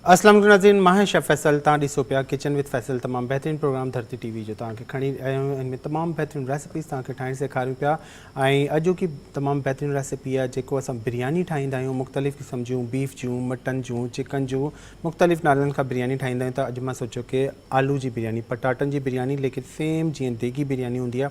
अस्सलाम वालेकुम नाज़रीन, मां शेफ़ फैसल तव्हां ॾिसो पिया किचन विद फैसल तमामु बहितरीनु प्रोग्राम धरती टीवी जो तव्हांखे खणी आया आहियूं। इनमें तमामु बहितरीनु रेसिपीज़ तव्हांखे ठाहिण सेखारियूं पिया ऐं अॼोकी तमामु बहितरीनु रेसिपी आहे जेको असां बिरयानी ठाहींदा आहियूं। मुख़्तलिफ़ क़िस्म जूं बीफ जूं, मटन जूं, चिकन जूं, मुख़्तलिफ़ नालनि खां बिरयानी ठाहींदा आहियूं। त अॼु मां सोचियो कि आलू जी बिरयानी, पटाटनि जी बिरयानी, लेकिन सेम जीअं देगी बिरयानी हूंदी आहे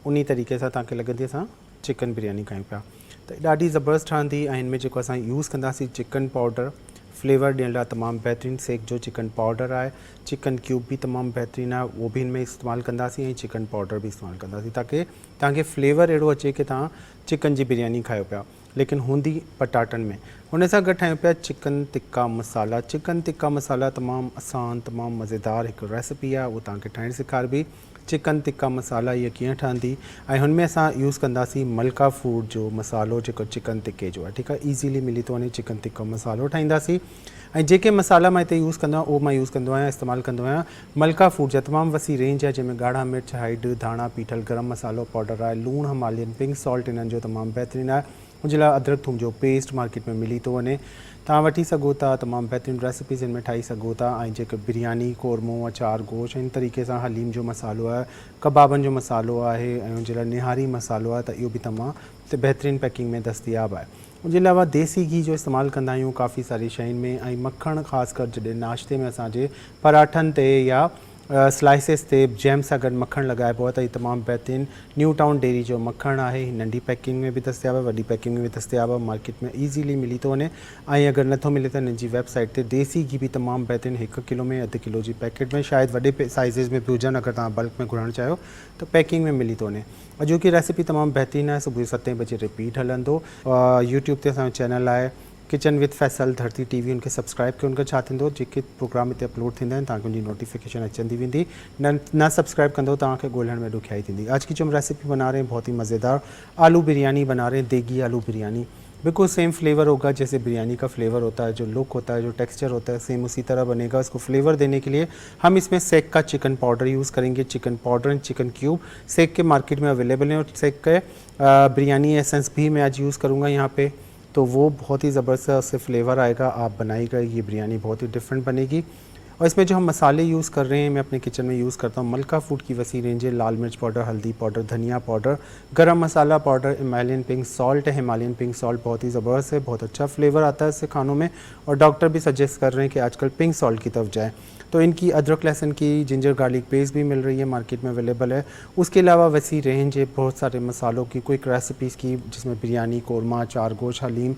उन तरीक़े सां तव्हांखे लॻंदी असां चिकन बिरयानी खायूं पिया। त ॾाढी ज़बरदस्त ठहंदी ऐं हिनमें जेको असां यूज़ कंदासीं चिकन पाउडर, फ्लेवर ॾियण लाइ तमामु बहितरीनु सेक जो चिकन पाउडर आहे। चिकन क्यूब भी तमामु बहितरीनु आहे, उहो भी हिन में इस्तेमालु कंदासीं ऐं चिकन पाउडर भी इस्तेमालु कंदासीं ताकि तव्हांखे फ्लेवर अहिड़ो अचे कि तव्हां चिकन जी बिरयानी खायो पिया, लेकिन हूंदी पटाटनि में। हुन सां गॾु ठाहियूं पिया चिकन टिक्का मसाला। चिकन टिक्का मसाला तमामु आसान, तमामु मज़ेदार हिकु रेसिपी आहे, उहो तव्हांखे ठाहिण सेखारबी। चिकन टिक्का मसाला इहा कीअं ठहंदी ऐं हुनमें असां यूज़ कंदासीं मलका फूड जो मसालो जेको चिकन टिक्के जो आहे। ठीकु आहे, ईज़ीली मिली थो वञे। चिकन टिक्का मसालो ठाहींदासीं ऐं जेके मसाला मां हिते यूज़ कंदो आहियां उहो मां यूज़ कंदो आहियां, इस्तेमालु कंदो आहियां मलका फूड जा। तमामु वसी रेंज आहे जंहिंमें ॻाढ़ा मिर्च, हैड, धाणा पीठल, गरम मसालो पाउडर आहे, लूणु, हिमालयन पिंक सॉल्ट इन्हनि जो तमामु बहितरीनु आहे। उनजे लाइ अदरक थूम जो पेस्ट मार्केट में मिली थो वञे, तव्हां वठी सघो था। तमामु बहितरीनु रेसिपीज़ हिन में ठाही सघो था। ऐं जेके बिरयानी, कोरमो, अचार गोश्त, इन तरीक़े सां हलीम जो मसालो आहे, कबाबनि जो मसालो आहे ऐं उनजे लाइ निहारी मसालो आहे, त इहो बि तमामु बहितरीनु पैकिंग में दस्तियाबु आहे। उनजे अलावा देसी घी जो इस्तेमालु कंदा आहियूं काफ़ी सारी शयुनि में, ऐं मखण ख़ासि कर जॾहिं नाश्ते में असांजे पराठनि ते या स्लाइसिस ते जैम सां गॾु मखण लॻाइबो आहे त हीअ तमामु बहितरीनु न्यू टाउन डेयरी जो मखण आहे। नंढी पैकिंग में बि दस्तियाबु आहे, वॾी पैकिंग में बि दस्तियाबु आहे, मार्केट में ईज़ीली मिली थो वञे। ऐं अगरि नथो मिले त हिन जी वेबसाइट ते देसी घी बि तमामु बहितरीनु 1 किलो में, अधु किलो जी पैकेट में, शायदि वॾे साइज़िस में बि हुजनि। अगरि तव्हां बल्क में घुराइणु चाहियो त पैकिंग में मिली थो वञे। अॼोकी रेसिपी तमामु बहितरीनु आहे। सुबुह 7 बजे रिपीट हलंदो। यूट्यूब ते असांजो चैनल आहे किचन विद फैसल धरती टीवी, उनके सब्सक्राइब कयो। उनका छा थींदो, जेके प्रोग्राम हिते अपलोड थींदा आहिनि तव्हांखे उनजी नोटिफिकेशन अचंदी वेंदी। न सब्सक्राइब कंदो तव्हांखे ॻोल्हण में ॾुखियाई थींदी। आज की जो हम रेसिपी बना रहे हैं बहुत ही मज़ेदार आलू बिरयानी बना रहे हैं, देगी आलू बिरयानी। बिल्कुल सेम फ्लेवर होगा जैसे बिरयानी का फ्लेवर होता है, जो लुक होता है, जो टेक्सचर होता है, सेम उसी तरह बनेगा। इसको फ्लेवर देने के लिए हम इसमें सेक का चिकन पाउडर यूज़ करेंगे। Chicken powder and chicken cube सेक के मार्केट में अवेलेबल हैं, और सेक के बिरयानी एसेंस भी मैं आज यूज़ करूँगा यहाँ पे, तो वो बहुत ही ज़बरदस्त उससे फ्लेवर आएगा। आप बनाइएगा, ये बिरयानी बहुत ही डिफरेंट बनेगी। और इसमें जो हम मसाले यूज़ कर रहे हैं, मैं अपने किचन में यूज़ करता हूँ मलका फूड की वसी रेंज है। लाल मिर्च पाउडर, हल्दी पाउडर, धनिया पाउडर, गरम मसाला पाउडर, हिमालयन पिंक सॉल्ट है। हिमालयन पिंक सॉल्ट बहुत ही ज़बरदस्त है, बहुत अच्छा फ्लेवर आता है इससे खानों में, और डॉक्टर भी सजेस्ट कर रहे हैं कि आजकल पिंक सॉल्ट की तरफ जाए। तो इनकी अदरक लहसुन की, जिंजर गार्लिक पेस्ट भी मिल रही है, मार्केट में अवेलेबल है। उसके अलावा वसी रेंज है बहुत सारे मसालों की, क्विक रेसिपीज़ की, जिसमें बिरयानी, कोरमा, अचार गोश्त, हलीम,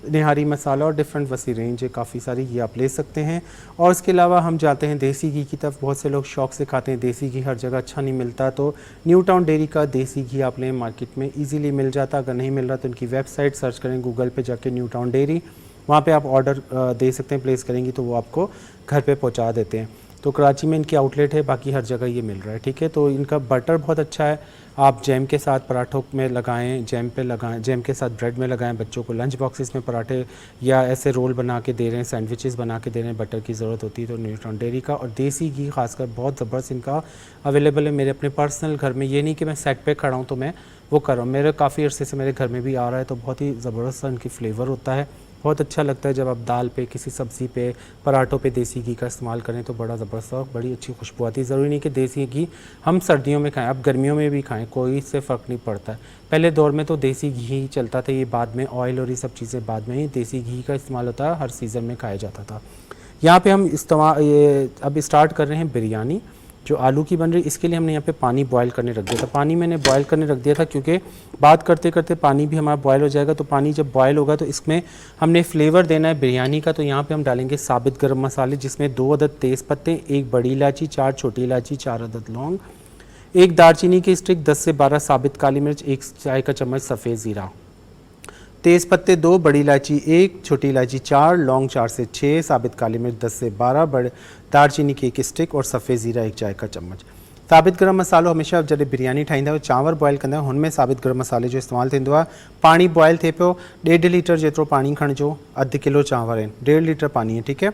निहारी मसाला और डिफरेंट वसी रेंज है काफ़ी सारी, ये आप ले सकते हैं। और इसके अलावा हम जाते हैं देसी घी की तरफ। बहुत से लोग शौक से खाते हैं, देसी घी हर जगह अच्छा नहीं मिलता, तो न्यू टाउन डेयरी का देसी घी आप लें, मार्केट में इजीली मिल जाता। अगर नहीं मिल रहा तो उनकी वेबसाइट सर्च करें गूगल पे जाके न्यू टाउन डेयरी, वहाँ पे आप ऑर्डर दे सकते हैं, प्लेस करेंगी तो वो आपको घर पे पहुँचा देते हैं। तो कराची में इनकी आउटलेट है, बाकी हर जगह ये मिल रहा है। ठीक है, तो इनका बटर बहुत अच्छा है, आप जैम के साथ पराठों में लगाएं, जैम पे लगाएं, जैम के साथ ब्रेड में लगाएं। बच्चों को लंच बॉक्सेस में पराठे या ऐसे रोल बना के दे रहे हैं, सैंडविचेस बना के दे रहे हैं, बटर की ज़रूरत होती है तो न्यू टाउन डेयरी का। और देसी घी खासकर बहुत ज़बरदस्त इनका अवेलेबल है मेरे अपने पर्सनल घर में। ये नहीं कि मैं सेट पे खड़ा हूँ तो मैं वो कर रहा हूँ, मेरे काफ़ी अरसे से मेरे घर में भी आ रहा है, तो बहुत ही ज़बरदस्त इनकी फ्लेवर होता है। बहुत अच्छा लगता है जब आप दाल पे, किसी सब्ज़ी पे, पराठों पे देसी घी का इस्तेमाल करें तो बड़ा ज़बरदस्त और बड़ी अच्छी खुशबू आती है। ज़रूरी नहीं कि देसी घी हम सर्दियों में खाएं, आप गर्मियों में भी खाएं, कोई इससे फ़र्क नहीं पड़ता है। पहले दौर में तो देसी घी चलता था, ये बाद में ऑयल और ये सब चीज़ें बाद में ही, देसी घी का इस्तेमाल होता है, हर सीज़न में खाया जाता था। यहाँ पर हम अब स्टार्ट कर रहे हैं बिरयानी जो आलू की बन रही। इसके लिए हमने यहाँ पे पानी बॉयल करने रख दिया था। पानी मैंने बॉयल करने रख दिया था क्योंकि बात करते करते पानी भी हमारा बॉयल हो जाएगा, तो पानी जब बॉयल होगा तो इसमें हमने फ्लेवर देना है बिरयानी का। तो यहाँ पे हम डालेंगे साबित गरम मसाले, जिसमें 2 अदद तेज़ पत्ते, 1 बड़ी इलायची, 4 छोटी इलायची, 4 अदद लौंग, 1 दालचीनी की स्टिक, 10 से 12 साबित काली मिर्च, 1 चाय का चम्मच सफ़ेद ज़ीरा, तेज़ पत्ते 2, बड़ी इलायची 1, छोटी इलायची 4, लौंग 4 से 6, साबित काली मिर्च 10 से 12, बड़े दालचीनी की 1 स्टिक और सफ़ेद ज़ीरा 1 चाय का चम्मच। साबित गरम मसालो हमेशा जॾहिं बिरयानी ठाहींदा आहियो, चांवर बॉयल कंदा आहियो, हुनमें साबित गरम मसाले जो इस्तेमालु थींदो आहे। पाणी बॉयल थिए पियो, 1.5 लीटर जेतिरो पाणी खणिजो, अधु किलो चांवर आहिनि, 1.5 लीटर पाणी आहे। ठीकु है,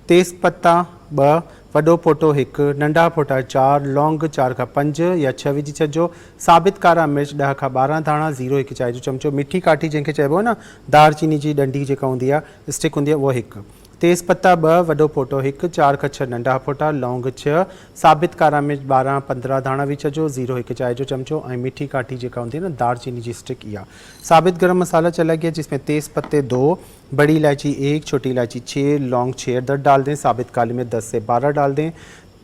तेज़ पत्ता 2, वॾो फोटो 1, नंढा फोटा 4, लौंग 4 खां 5 या 6 विझी छॾिजो। साबित कारा मिर्च 10 खां 12 धाणा, 0 1 चांहि जो चमचो, मिठी काठी जंहिंखे चइबो आहे न, दालचीनी जी डंडी जेका हूंदी आहे, स्टिक हूंदी आहे, उहा 1, तेज़ पत्ता 2, वॾो फोटो 1, 4 खां 6 नंढा फोटा, लौंग 6, साबित कारा मिर्च 12-15 धाणा विझिजो, 0 1 चाय जो चमचो ऐं मीठी काठी जेका हूंदी आहे न दालचीनी जी स्टिक इहा। साबित गरम मसाला चला गया जिसमें तेज़ पत्ते 2, बड़ी इलायची 1, छोटी इलायची 6, लौंग 6 अदद डाल दें, साबित काली मिर्च 10 से 12 डाल दें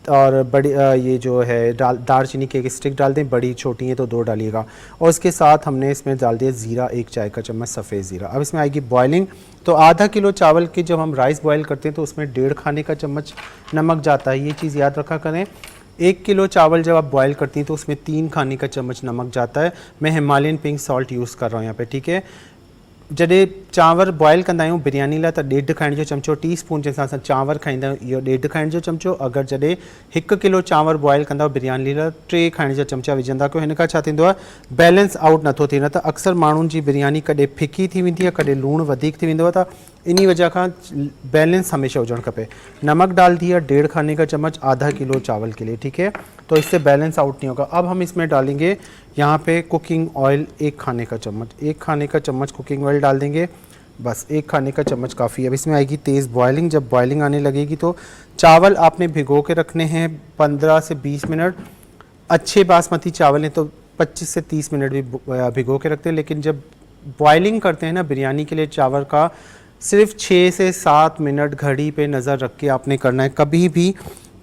और बड़ी ये जो है दालचीनी की एक स्टिक डाल दें, बड़ी छोटी है तो 2 डालिएगा। और इसके साथ हमने इसमें डाल दिया ज़ीरा 1 चाय का चम्मच सफ़ेद ज़ीरा। अब इसमें आएगी बॉइलिंग। तो आधा किलो चावल की जब हम राइस बॉयल करते हैं तो उसमें 1.5 खाने का चम्मच नमक जाता है, ये चीज़ याद रखा करें। 1 किलो चावल जब आप बॉयल करती हैं तो उसमें 3 खाने का चम्मच नमक जाता है। मैं हिमालयन पिंक सॉल्ट यूज़ कर रहा हूँ यहाँ पे, ठीक है। जॾहिं चांवर बॉयल कंदा आहियूं बिरयानी लाइ त 1.5 खाइण जो चमचो, टीस्पून जे हिसाब सां चांवर खाईंदा आहियूं इहो 1.5 खाइण जो चमचो। अगरि जॾहिं 1 किलो चांवर बॉयल कंदा आहियो बिरयानी लाइ 3 खाइण जा चमचा विझंदा कयो। हिन खां छा थींदो आहे बैलेंस आउट नथो थिए, न त अक्सर माण्हुनि जी बिरयानी कॾहिं फिकी थी वेंदी आहे, कॾहिं लूणु वधीक थी वेंदो आहे, त इन वजह खां बैलेंस हमेशा हुजणु खपे। नमक डाल दिया 1.5 खाने का चम्मच आधा किलो चावल के लिए, ठीक है। तो इससे बैलेंस आउट नहीं होगा। अब हम इसमें डालेंगे यहाँ पे कुकिंग ऑयल 1 खाने का चम्मच, 1 खाने का चम्मच कुकिंग ऑयल डाल देंगे, बस 1 खाने का चम्मच काफ़ी है। अब इसमें आएगी तेज़ बॉइलिंग। जब बॉइलिंग आने लगेगी तो चावल आपने भिगो के रखने हैं 15 से 20 मिनट। अच्छे बासमती चावल हैं तो 25 से 30 मिनट भी भिगो के रखते हैं, लेकिन जब बॉइलिंग करते हैं ना बिरयानी के लिए चावल का, सिर्फ 6 से 7 मिनट घड़ी पे नज़र रख के आपने करना है। कभी भी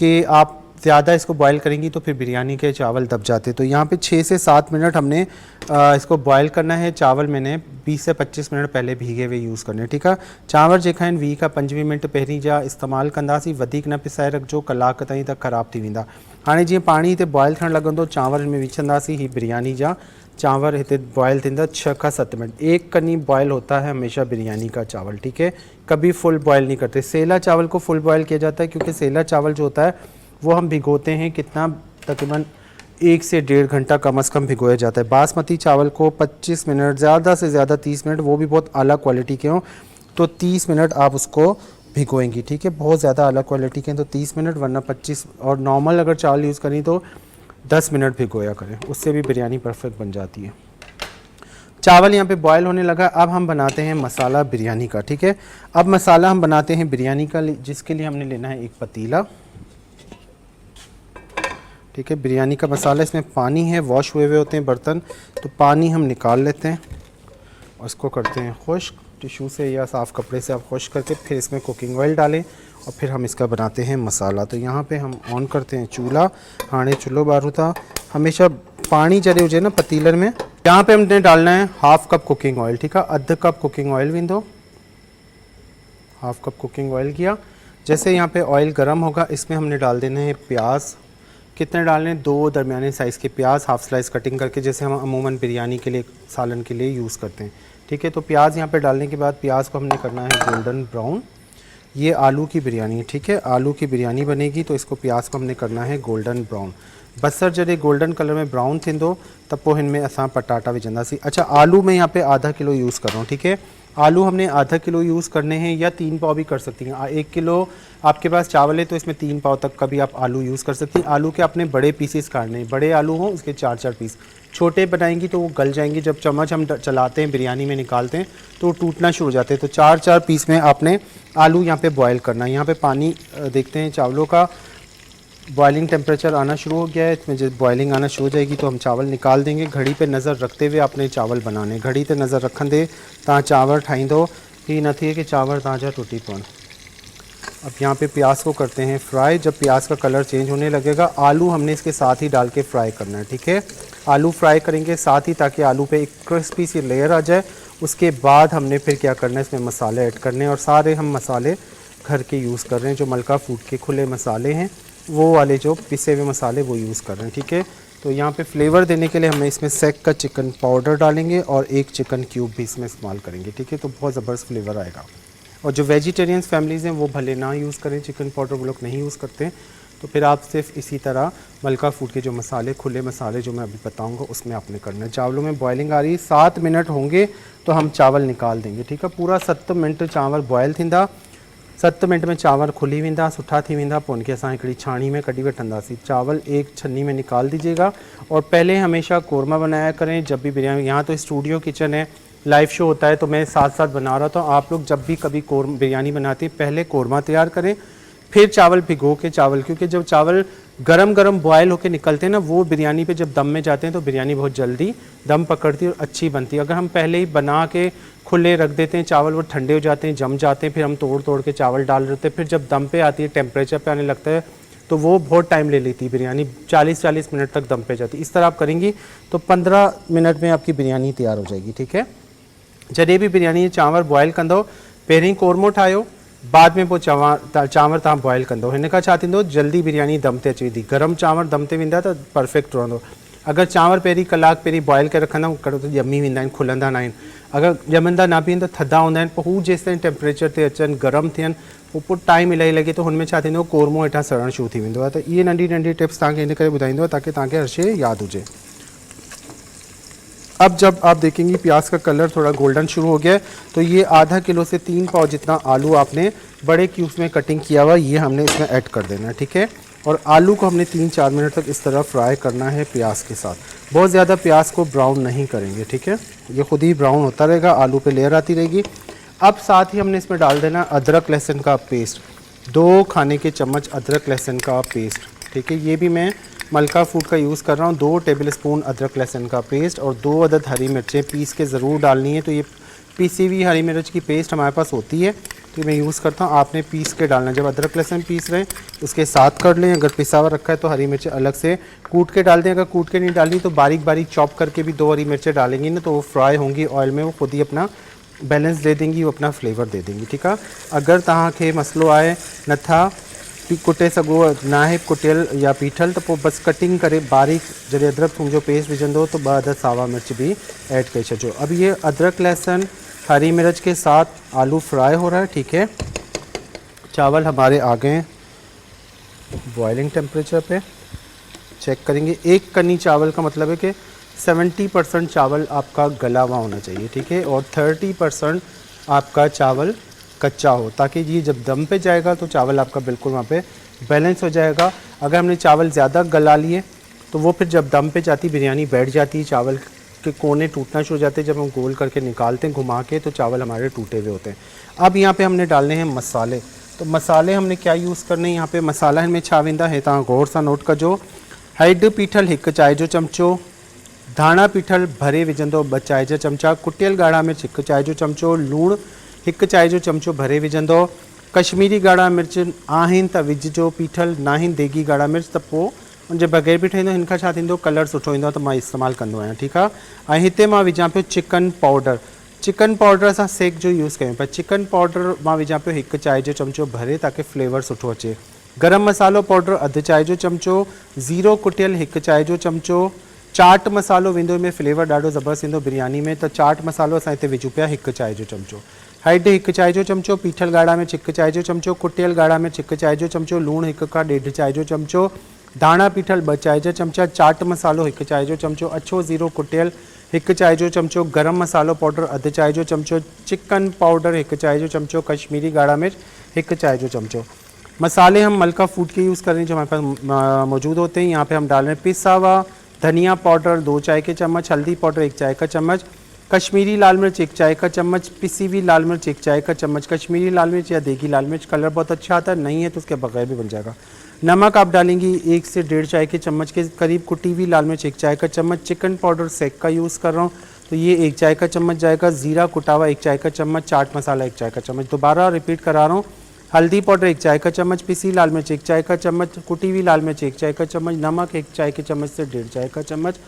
कि आप ज़्यादा इसको बॉयल करेंगी तो फिर बिरयानी के चावल दब जाते। तो यहाँ पे 6 से 7 मिनट हमने इसको बॉयल करना है। चावल मैंने 20 से 25 मिनट पहले भीगे हुए यूज़ करने, ठीक है। चांवर जेका आहिनि 20 खां 25 मिनट पहिरीं जा इस्तेमालु कंदासीं, वधीक न पिसाए रखिजो, कलाक ताईं त ख़राब थी वेंदा। हाणे जीअं पाणी हिते बॉयल थियणु लॻंदो, चांवर में विझंदासीं, ही बिरयानी जा चांवर हिते बॉयल थींदा 6 का 7 मिनट। 1 कनी बॉयल होता है हमेशा बिरयानी का चावल, ठीक है। कभी फुल बॉयल नहीं करते। सेला चावल को फुल बॉयल किया जाता है क्योंकि सेला चावल जो होता है वो हम भिगोते हैं कितना, तकरीबन 1 से 1.5 घंटा कम से कम भिगोया जाता है। बासमती चावल को 25 मिनट, ज़्यादा से ज़्यादा 30 मिनट, वो भी बहुत आला क्वालिटी के हों तो 30 मिनट आप उसको भिगोएंगी, ठीक है। बहुत ज़्यादा अलग क्वालिटी के हैं तो 30 मिनट, वरना 25, और नॉर्मल अगर चावल यूज़ करें तो 10 मिनट भिगोया करें, उससे भी बिरयानी परफेक्ट बन जाती है। चावल यहाँ पे बॉयल होने लगा। अब हम बनाते हैं मसाला बिरयानी का, ठीक है। अब मसाला हम बनाते हैं बिरयानी का, जिसके लिए हमने लेना है एक पतीला, ठीक है। बिरयानी का मसाला, इसमें पानी है, वॉश हुए हुए होते हैं बर्तन, तो पानी हम निकाल लेते हैं और इसको करते हैं खुश्क टिश्यू से या साफ़ कपड़े से आप खुश्क करके फिर इसमें कुकिंग ऑयल डालें और फिर हम इसका बनाते हैं मसाला। तो यहाँ पे हम ऑन करते हैं चूल्हा, हाणे चूल्हो बारू था। हमेशा पानी जड़े हुए ना पतीलन में, यहाँ पे हमने डालना है 1/2 कप कुकिंग ऑयल, ठीक है। अध कप कुकिंग ऑयल विंदो, 1/2 कप कुकिंग ऑयल किया। जैसे यहाँ पे ऑयल गर्म होगा, इसमें हमने डाल देना है प्याज। कितने डालने हैं? 2 दरमियाने साइज़ के प्याज, हाफ स्लाइस कटिंग करके, जैसे हम अमूमन बिरयानी के लिए, सालन के लिए यूज़ करते हैं, ठीक है। तो प्याज यहाँ पे डालने के बाद प्याज को हमने करना है गोल्डन ब्राउन। ये आलू की बिरयानी है, ठीक है। आलू की बिरयानी बनेगी तो इसको प्याज को हमने करना है गोल्डन ब्राउन। बसर जॾहिं गोल्डन कलर में ब्राउन थींदो त पोइ हिन में असां पटाटा विझंदासीं। अच्छा, आलू मैं यहाँ पे आधा किलो यूज़ कर रहा हूँ, ठीक है। आलू हमने आधा किलो यूज़ करने हैं या 3 पाव भी कर सकती हैं। 1 किलो आपके पास चावल है तो इसमें 3 पाव तक का भी आप आलू यूज़ कर सकती हैं। आलू के अपने बड़े पीसेस काटने हैं, बड़े आलू हों उसके 4-4 पीस। छोटे बनाएंगी तो वो गल जाएंगी, जब चम्मच हम चलाते हैं बिरयानी में निकालते हैं तो वो टूटना शुरू हो जाते हैं। तो 4-4 पीस में आपने आलू यहाँ पे बॉयल करना है। यहाँ पे पानी देखते हैं चावलों का बॉइलिंग टेम्परेचर आना शुरू हो गया है। इसमें जब बॉइलिंग आना शुरू हो जाएगी तो हम चावल निकाल देंगे। घड़ी पे नज़र रखते हुए आपने चावल बनाने, घड़ी पे नज़र रखंदे तव्हां चांवर ठाहींदो, ही न थिए कि चांवर तव्हांजा टुटी पवनि। अब यहाँ पे प्याज को करते हैं फ्राई। जब प्याज का कलर चेंज होने लगेगा, आलू हमने इसके साथ ही डाल के फ्राई करना है, ठीक है। आलू फ्राई करेंगे साथ ही, ताकि आलू पे एक क्रिस्पी सी लेयर आ जाए। उसके बाद हमने फिर क्या करना है, इसमें मसाले ऐड करने हैं, और सारे हम मसाले घर के यूज़ कर रहे हैं। जो मलका फूड के खुले मसाले हैं वो वाले, जो पिसे हुए मसाले वो यूज़ कर रहे हैं, ठीक है। तो यहाँ पे फ्लेवर देने के लिए हमें इसमें सेक का चिकन पाउडर डालेंगे और 1 चिकन क्यूब भी इसमें इस्तेमाल करेंगे, ठीक है। तो बहुत ज़बरदस्त फ्लेवर आएगा। और जो वेजिटेरियंस फैमिलीज़ हैं वो भले ना यूज़ करें चिकन पाउडर, वो लोग नहीं यूज़ करते हैं, तो फिर आप सिर्फ इसी तरह मलका फूड के जो मसाले, खुले मसाले जो मैं अभी बताऊँगा उसमें आपने करना है। चावलों में बॉइलिंग आ रही है, 7 मिनट होंगे तो हम चावल निकाल देंगे, ठीक है। पूरा 7 मिनट चावल बॉयल थींदा। 7 मिनट में चावल खुली वेंदा, सुठा थी वेंदा, पोइ उनखे असां हिकिड़ी छाणी में कढी वठंदासीं। चावल एक छन्नी में निकाल दीजिएगा। और पहले हमेशा कोरमा बनाया करें जब भी बिरयानी, यहाँ तो स्टूडियो किचन है लाइव शो होता है तो मैं साथ साथ बना रहा था। आप लोग जब भी कभी बिरयानी बनाते हैं पहले कोरमा तैयार करें, फिर चावल भिगो के चावल, क्योंकि जब चावल गरम गरम बॉयल होकर निकलते हैं ना, वो बिरयानी पे जब दम में जाते हैं तो बिरयानी बहुत जल्दी दम पकड़ती है और अच्छी बनती है। अगर हम पहले ही बना के खुले रख देते हैं चावल, वो ठंडे हो जाते हैं, जम जाते हैं, फिर हम तोड़ तोड़ के चावल डाल देते हैं, फिर जब दम पे आती है, टेम्परेचर पे आने लगता है, तो वो बहुत टाइम ले लेती है बिरयानी, 40-40 मिनट तक दम पे जाती है। इस तरह आप करेंगी तो 15 मिनट में आपकी बिरयानी तैयार हो जाएगी। ठीक है, जॾहिं भी बिरयानी चांवर बॉयल कंदो, पहिरीं कोरमो ठाहियो, बाद में पोइ चांवर तव्हां बॉयल कंदो। हिन खां छा थींदो, जल्दी बिरयानी दम ते अची वेंदी। गरम चांवर दम ते वेंदा त परफेक्ट रहंदो। अगर चांवर पहिरीं कलाक पहिरीं बॉयल करे रखंदा करो त ॼमी वेंदा आहिनि, खुलंदा न आहिनि। अगर ॼमंदा न बि आहिनि त थधा हूंदा आहिनि, पोइ हू जेसि ताईं टेम्परेचर ते अचनि, गरम थियनि, पोइ टाइम इलाही लॻे थो, हुनमें छा थींदो, कोरमो हेठां सड़णु शुरू थी वेंदो आहे। त इहे नंढी नंढी टिप्स तव्हांखे हिन करे ॿुधाईंदो आहे ताकी तव्हांखे हर शइ यादि हुजे। अब जब आप देखेंगी प्याज का कलर थोड़ा गोल्डन शुरू हो गया है, तो ये आधा किलो से 3 पाव जितना आलू आपने बड़े क्यूब्स में कटिंग किया हुआ ये हमने इसमें ऐड कर देना है। ठीक है, और आलू को हमने 3-4 मिनट तक इस तरह फ्राई करना है प्याज के साथ। बहुत ज़्यादा प्याज को ब्राउन नहीं करेंगे। ठीक है, ये खुद ही ब्राउन होता रहेगा, आलू पे लेयर आती रहेगी। अब साथ ही हमने इसमें डाल देना अदरक लहसुन का पेस्ट, 2 खाने के चम्मच अदरक लहसुन का पेस्ट। ठीक है, ये भी मैं मलका फूड का यूज़ कर रहा हूँ। 2 टेबलस्पून अदरक लहसुन का पेस्ट और 2 अदद हरी मिर्चें पीस के ज़रूर डालनी है। तो ये पीसी हुई हरी मिर्च की पेस्ट हमारे पास होती है, तो मैं यूज़ करता हूँ। आपने पीस के डालना है, जब अदरक लहसुन पीस रहे हैं उसके साथ कर लें। अगर पिसा हुआ रखा है तो हरी मिर्चें अलग से कूट के डाल दें। अगर कूट के नहीं डालनी तो बारीक बारीक चॉप करके भी 2 हरी मिर्चें डालेंगी ना, तो वो फ्राई होंगी ऑयल में, वो खुद ही अपना बैलेंस दे देंगी, वो अपना फ्लेवर दे देंगी। ठीक है, अगर तव्हांखे मसलो आहे नथा कुटे सघो, ना आहे कुटियल या पीठल, तो पोइ बस कटिंग करे बारीक जॾहिं अदरक थूम जो पेस्ट विझंदो तो 2 अदद सावा मिर्च भी ऐड करे छॾियो। अब ये अदरक लहसुन हरी मिर्च के साथ आलू फ्राई हो रहा है। ठीक है, चावल हमारे आ गए बॉइलिंग टेम्परेचर पे, चेक करेंगे। 1 कनी चावल का मतलब है कि 70% चावल आपका गला हुआ होना चाहिए। ठीक है, और 30% आपका चावल कच्चा हो, ताकि ये जब दम पे जाएगा तो चावल आपका बिल्कुल वहाँ पे बैलेंस हो जाएगा। अगर हमने चावल ज़्यादा गला लिए तो वो फिर जब दम पे जाती बिरयानी बैठ जाती है, चावल के कोने टूटना शुरू हो जाते हैं। जब हम गोल करके निकालते हैं घुमा के तो चावल हमारे टूटे हुए होते हैं। अब यहाँ पे हमने डालने हैं मसाले। तो मसाले हमने क्या यूज़ करने हैं यहाँ पे, मसाला इनमें छा वेंदा है तव्हां गौर सां नोट कजो। हैड पीठल 1 चाय जो चमचो, धाणा पीठल भरे विझंदो 2 चाय जा चमचा, कुटियल ॻाढ़ा मिर्च 1 चाय जो चमचो, लूणु 1 चाय जो चमचो भरे विझंदो। कश्मीरी ॻाढ़ा मिर्च आहिनि त विझिजो, पीठल न आहिनि देगी ॻाढ़ा मिर्च त पोइ उनजे बग़ैर बि ठहींदो। हिन खां छा थींदो, कलर सुठो ईंदो, त मां इस्तेमालु कंदो आहियां। ठीकु आहे, ऐं हिते मां विझां पियो चिकन पाउडर। चिकन पाउडर असां सेक जो यूज़ कयूं पिया। चिकन पाउडर मां विझां पियो 1 चाय जो चमचो भरे, ताकि फ्लेवर सुठो अचे। गरम मसालो पाउडर 1/2 चाय जो चमचो, ज़ीरो कुटियल 1 चाय जो चमचो, चाट मसालो वेंदो में फ्लेवर ॾाढो ज़बरदस्त ईंदो बिरयानी में, त चाट मसालो असां हिते विझूं पिया 1 चाय जो चमचो। हैड 1 चाय जो चमचो, पीठल ॻाढ़ा मिर्च 1 चाय जो चमचो, कुटियल ॻाढ़ा मिर्च 1 चाय जो चमचो, लूणु 1 खां 1.5 चाय जो चमचो, धाणा पीठल 2 चाय जा चमचा, चाट मसालो 1 चाय जो चमचो, अछो ज़ीरो कुटियल 1 चाय जो चमचो, गरम मसालो पाउडर 1/2 चाय जो चमचो, चिकन पाउडर 1 चाय जो चमचो, कश्मीरी ॻाढ़ा मिर्च 1 चाय जो चमचो। मसाले हम मलका फूड के यूज़ कर रहे हैं जो हमारे पास मौजूद होते हैं। यहाँ पे हम डाल रहे हैं पिसा हुआ धनिया पाउडर 2 चाय के चम्मच, हल्दी पाउडर 1 चाय का चम्मच, कश्मीरी लाल मिर्च 1 चाय का चम्मच, पिसी हुई लाल मिर्च 1 चाय का चम्मच। कश्मीरी लाल मिर्च या देगी लाल मिर्च कलर बहुत अच्छा आता है, नहीं है तो उसके बगैर भी बन जाएगा। नमक आप डालेंगी 1 से 1.5 चाय के चम्मच के करीब, कुटी हुई लाल मिर्च 1 चाय का चम्मच, चिकन पाउडर सेक का यूज़ कर रहा हूँ तो ये 1 चाय का चम्मच जाएगा, ज़ीरा कुटा हुआ 1 चाय का चम्मच, चाट मसाला 1 चाय का चम्मच। दोबारा रिपीट करा रहा हूँ, हल्दी पाउडर 1 चाय का चम्मच, पिसी लाल मिर्च 1 चाय का चम्मच, कुटी हुई लाल मिर्च 1 चाय का चम्मच, नमक 1 चाय के चम्मच से 1.5 चाय का चम्मच,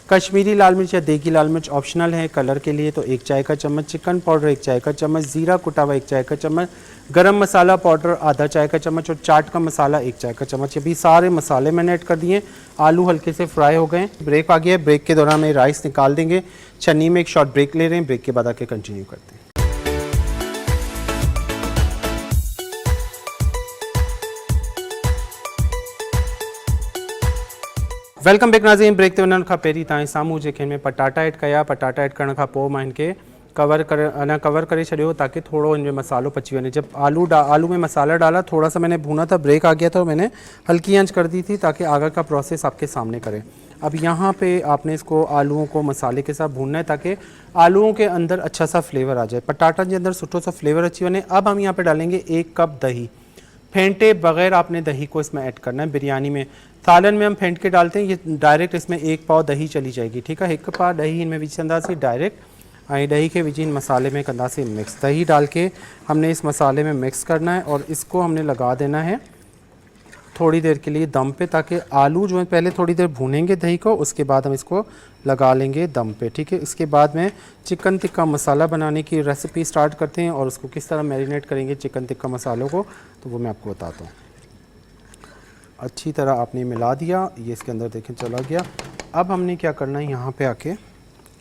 कश्मीरी लाल मिर्च या देगी लाल मिर्च ऑप्शनल है कलर के लिए तो 1 चाय का चम्मच, चिकन पाउडर 1 चाय का चम्मच, ज़ीरा कुटा हुआ 1 चाय का चम्मच, गरम मसाला पाउडर आधा चाय का चम्मच और चाट का मसाला 1 चाय का चम्मच। ये भी सारे मसाले मैंने ऐड कर दिए। आलू हल्के से फ्राई हो गए, ब्रेक आ गया है। ब्रेक के दौरान में राइस निकाल देंगे। छन्नी में एक शॉर्ट ब्रेक ले रहे हैं, ब्रेक के बाद आके कंटिन्यू करते हैं। वेलकम बैक नाज़रीन। ब्रेक ते वञण खां पहिरीं तव्हांजे साम्हूं जेके में पटाटा ऐड कया, पटाटा ऐड करण खां पोइ मां इनके कवर करे छॾियो ताकि थोड़ो इनमें मसालो पची वञे। जब आलू में मसाला डाला थोड़ा सा मैंने भूना था, ब्रेक आ गया था, मैंने हल्की आंच कर दी थी ताकि आगे का प्रोसेस आपके सामने करें। अब यहाँ पे आपने इसको आलूओं को मसाले के साथ भूनना है ताकि आलूओं के अंदर अच्छा सा फ्लेवर आ जाए, पटाटा के अंदर सुठो सा फ्लेवर अच्छी बने। अब हम यहाँ पे डालेंगे 1 कप दही, फेंटे बगैर आपने दही को इसमें ऐड करना है। बिरयानी में, सालन में हम फेंट के डालते हैं, ये डायरेक्ट इसमें 1 पाव दही चली जाएगी, ठीक है। 1 पाव दही इनमें विच अंदाज़ डायरेक्ट आई दही के विच इन मसाले में कंदा से मिक्स, दही डाल के हमने इस मसाले में मिक्स करना है और इसको हमने लगा देना है थोड़ी देर के लिए दम पे, ताकि आलू जो है पहले थोड़ी देर भूनेंगे दही को, उसके बाद हम इसको लगा लेंगे दम पे, ठीक है। इसके बाद में चिकन टिक्का मसाला बनाने की रेसिपी स्टार्ट करते हैं और उसको किस तरह मैरिनेट करेंगे चिकन टिक्का मसालों को, तो वो मैं आपको बताता हूँ। अच्छी तरह आपने मिला दिया, ये इसके अंदर देखें चला गया। अब हमने क्या करना है, यहाँ पे आके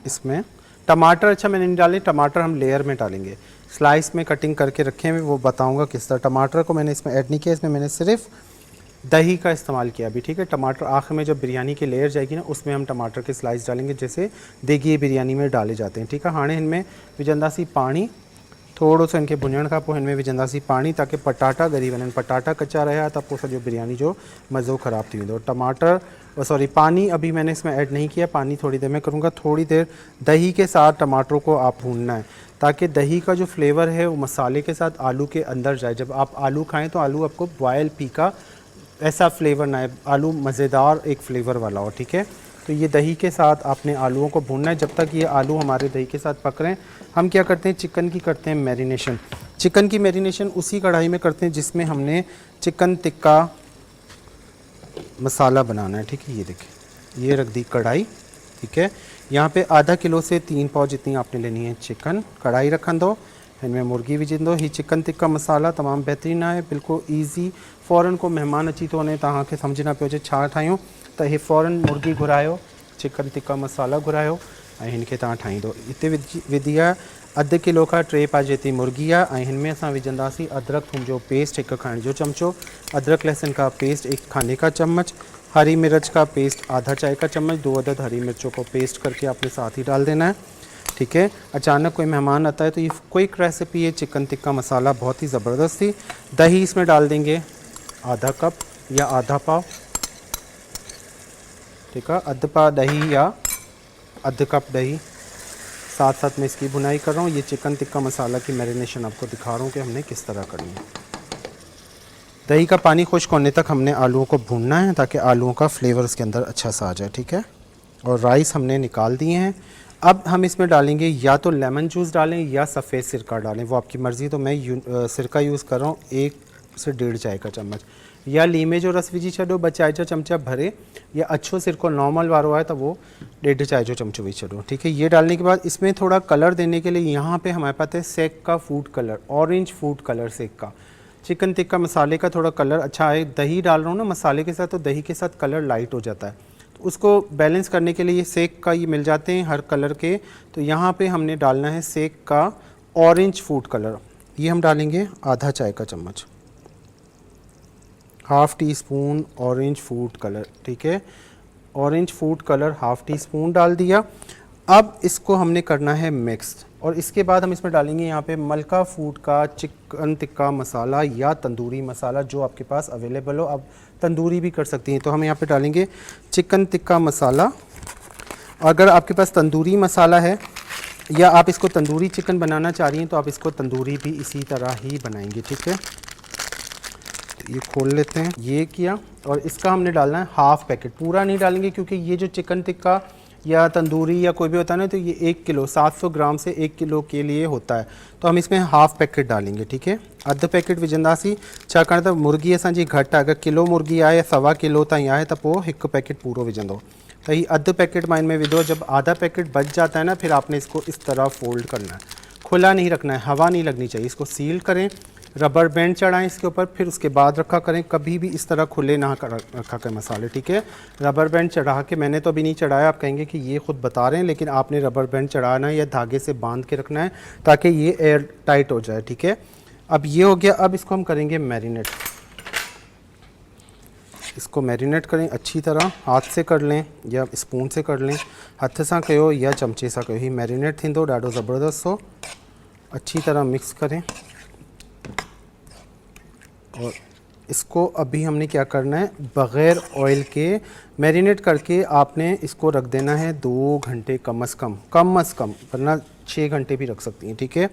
इसमें टमाटर, अच्छा मैंने नहीं डाले, टमाटर हम लेयर में डालेंगे, स्लाइस में कटिंग करके रखे हैं, वो बताऊँगा किस तरह। टमाटर को मैंने इसमें ऐड नहीं किया, इसमें मैंने सिर्फ दही का इस्तेमाल किया अभी, ठीक है। टमाटर आखिर में जब बिरयानी की लेयर जाएगी ना, उसमें हम टमाटर के स्लाइस डालेंगे, जैसे देगी बिरयानी में डाले जाते हैं, ठीक है। हाणे इनमें विझंदासीं पानी, थोड़ो सो इनके भुञण खां पोइ इनमें विझंदासीं पानी, ताकि पटाटा ॻरी वञनि। पटाटा कच्चा रहिया त पोइ सॼो बिरयानी जो मज़ो ख़राब थी वेंदो। टमाटर सॉरी पानी अभी मैंने इसमें ऐड नहीं किया, पानी थोड़ी देर में करूँगा। थोड़ी देर दही के साथ टमाटरों को आप भूनना है, ताकि दही का जो फ्लेवर है वो मसाले के साथ आलू के अंदर जाए। जब आप आलू खाएँ तो आलू आपको बॉयल फीका ऐसा फ्लेवर ना है, आलू मज़ेदार एक फ्लेवर वाला हो, ठीक है। तो ये दही के साथ आपने आलूओं को भूनना है। जब तक ये आलू हमारे दही के साथ पक रहे हैं, हम क्या करते हैं, चिकन की करते हैं मैरिनेशन। चिकन की मैरिनेशन उसी कढ़ाई में करते हैं जिसमें हमने चिकन टिक्का मसाला बनाना है, ठीक है। ये देखिए, ये रख दी कढ़ाई, ठीक है। यहाँ पे आधा किलो से 3 पाव जितनी आपने लेनी है चिकन, कढ़ाई रखन दो, इनमें मुर्गी विझन दो। ही चिकन टिक्का मसाला तमाम बेहतरीन है, बिल्कुल ईज़ी। फ़ौरन को मेहमान अची तो वञे, तव्हांखे सम्झ न पियो अचे छा ठाहियूं, त हे फ़ौरन मुर्गी घुरायो, चिकन टिक्का मसाला घुरायो ऐं हिनखे तव्हां ठाहींदो। हिते विधी आहे 1/2 किलो खां 3 पाव जेतिरी मुर्गी आहे, ऐं हिन में असां विझंदासीं अदरक थूम जो पेस्ट 1 खाने जो चमचो, अदरक लहसुन का पेस्ट 1 खाने का चम्मच, हरी मिर्च का पेस्ट आधा चाय का चम्मच, 2 अदद हरी मिर्चों को पेस्ट करके आपने साथ ही डाल देना है, ठीक है। अचानक कोई मेहमान आता है तो ये क्विक रेसिपी है चिकन टिक्का मसाला, बहुत ही ज़बरदस्त थी। दही इसमें डाल देंगे आधा कप या आधा पाव, ठीक है। 1/2 पाव दही या 1/2 कप दही, साथ साथ में इसकी भुनाई कर रहा हूँ। ये चिकन टिक्का मसाला की मैरिनेशन आपको दिखा रहा हूँ कि हमने किस तरह करनी है। दही का पानी खुश्क होने तक हमने आलूओं को भूनना है, ताकि आलूओं का फ्लेवर उसके अंदर अच्छा सा आ जाए, ठीक है। और राइस हमने निकाल दिए हैं। अब हम इसमें डालेंगे या तो लेमन जूस डालें या सफ़ेद सिरका डालें, वो आपकी मर्ज़ी। तो मैं सिरका यूज़ कर रहा हूँ 1 से 1.5 चाय का चम्मच, या लीमे जो रस विझी छो 2 चाय जा चमचा भरे, या अच्छो सिरको नॉर्मल वारो है तो वो 1.5 चाय जो चमचो विझ छो, ठीक है। ये डालने के बाद इसमें थोड़ा कलर देने के लिए यहाँ पे हमारे पास है सेक का food colour, orange food colour सेक का। चिकन टिक्का मसाले का थोड़ा कलर अच्छा है, दही डाल रहा हूँ ना मसाले के साथ, तो दही के साथ कलर लाइट हो जाता है, तो उसको बैलेंस करने के लिए ये सेक का ये मिल जाते हैं हर कलर के। तो यहाँ पे हमने डालना है सेक का ऑरेंज फूड कलर, ये हम डालेंगे आधा चाय का चम्मच, ½ टीस्पून ऑरेंज फूड कलर, ठीक है। ऑरेंज फूड कलर ½ टीस्पून डाल दिया। अब इसको हमने करना है मिक्स, और इसके बाद हम इसमें डालेंगे यहाँ पे मलका फूड का चिकन टिक्का मसाला या तंदूरी मसाला, जो आपके पास अवेलेबल हो। अब तंदूरी भी कर सकती हैं, तो हम यहाँ पे डालेंगे चिकन टिक्का मसाला। अगर आपके पास तंदूरी मसाला है या आप इसको तंदूरी चिकन बनाना चाह रही हैं, तो आप इसको तंदूरी भी इसी तरह ही बनाएंगे, ठीक है। ये खोल लेते हैं, ये किया, और इसका हमने डालना है ½ पैकेट, पूरा नहीं डालेंगे क्योंकि ये जो चिकन टिक्का या तंदूरी या कोई भी होता है ना, तो ये 1 किलो 700 ग्राम से 1 किलो के लिए होता है, तो हम इसमें ½ पैकेट डालेंगे, ठीक है। 1/2 पैकेट विझंदासीं, छाकाणि त मुर्गी असांजी घटि आहे। अगर किलो मुर्गी आहे या 1/4 किलो ताईं आहे त पोइ 1 पैकेट पूरो विझंदो, तो ये 1/2 पैकेट मां इनमें विधो। जब आधा पैकेट बच जाता है ना, फिर आपने इसको इस तरह फोल्ड करना है, खुला नहीं रखना है, हवा नहीं लगनी चाहिए। इसको सील करें, रबर बैंड चढ़ाएं इसके ऊपर, फिर उसके बाद रखा करें। कभी भी इस तरह खुले ना रखा करें मसाले, ठीक है। रबर बैंड चढ़ा के, मैंने तो अभी नहीं चढ़ाया, आप कहेंगे कि ये खुद बता रहे हैं, लेकिन आपने रबर बैंड चढ़ाना है या धागे से बांध के रखना है ताकि ये एयर टाइट हो जाए, ठीक है। अब ये हो गया। अब इसको हम करेंगे मैरिनेट। इसको मैरिनेट करें अच्छी तरह, हाथ से कर लें या स्पून से कर लें, हथ सां कयो या चमचे सां कयो, ही मैरिनेट थींदो ॾाढो ज़बरदस्त हो। अच्छी तरह मिक्स करें और इसको अभी हमने क्या करना है, बग़ैर ऑयल के मैरिनेट करके आपने इसको रख देना है 2 घंटे कम से कम, वरना 6 घंटे भी रख सकती हैं, ठीक है।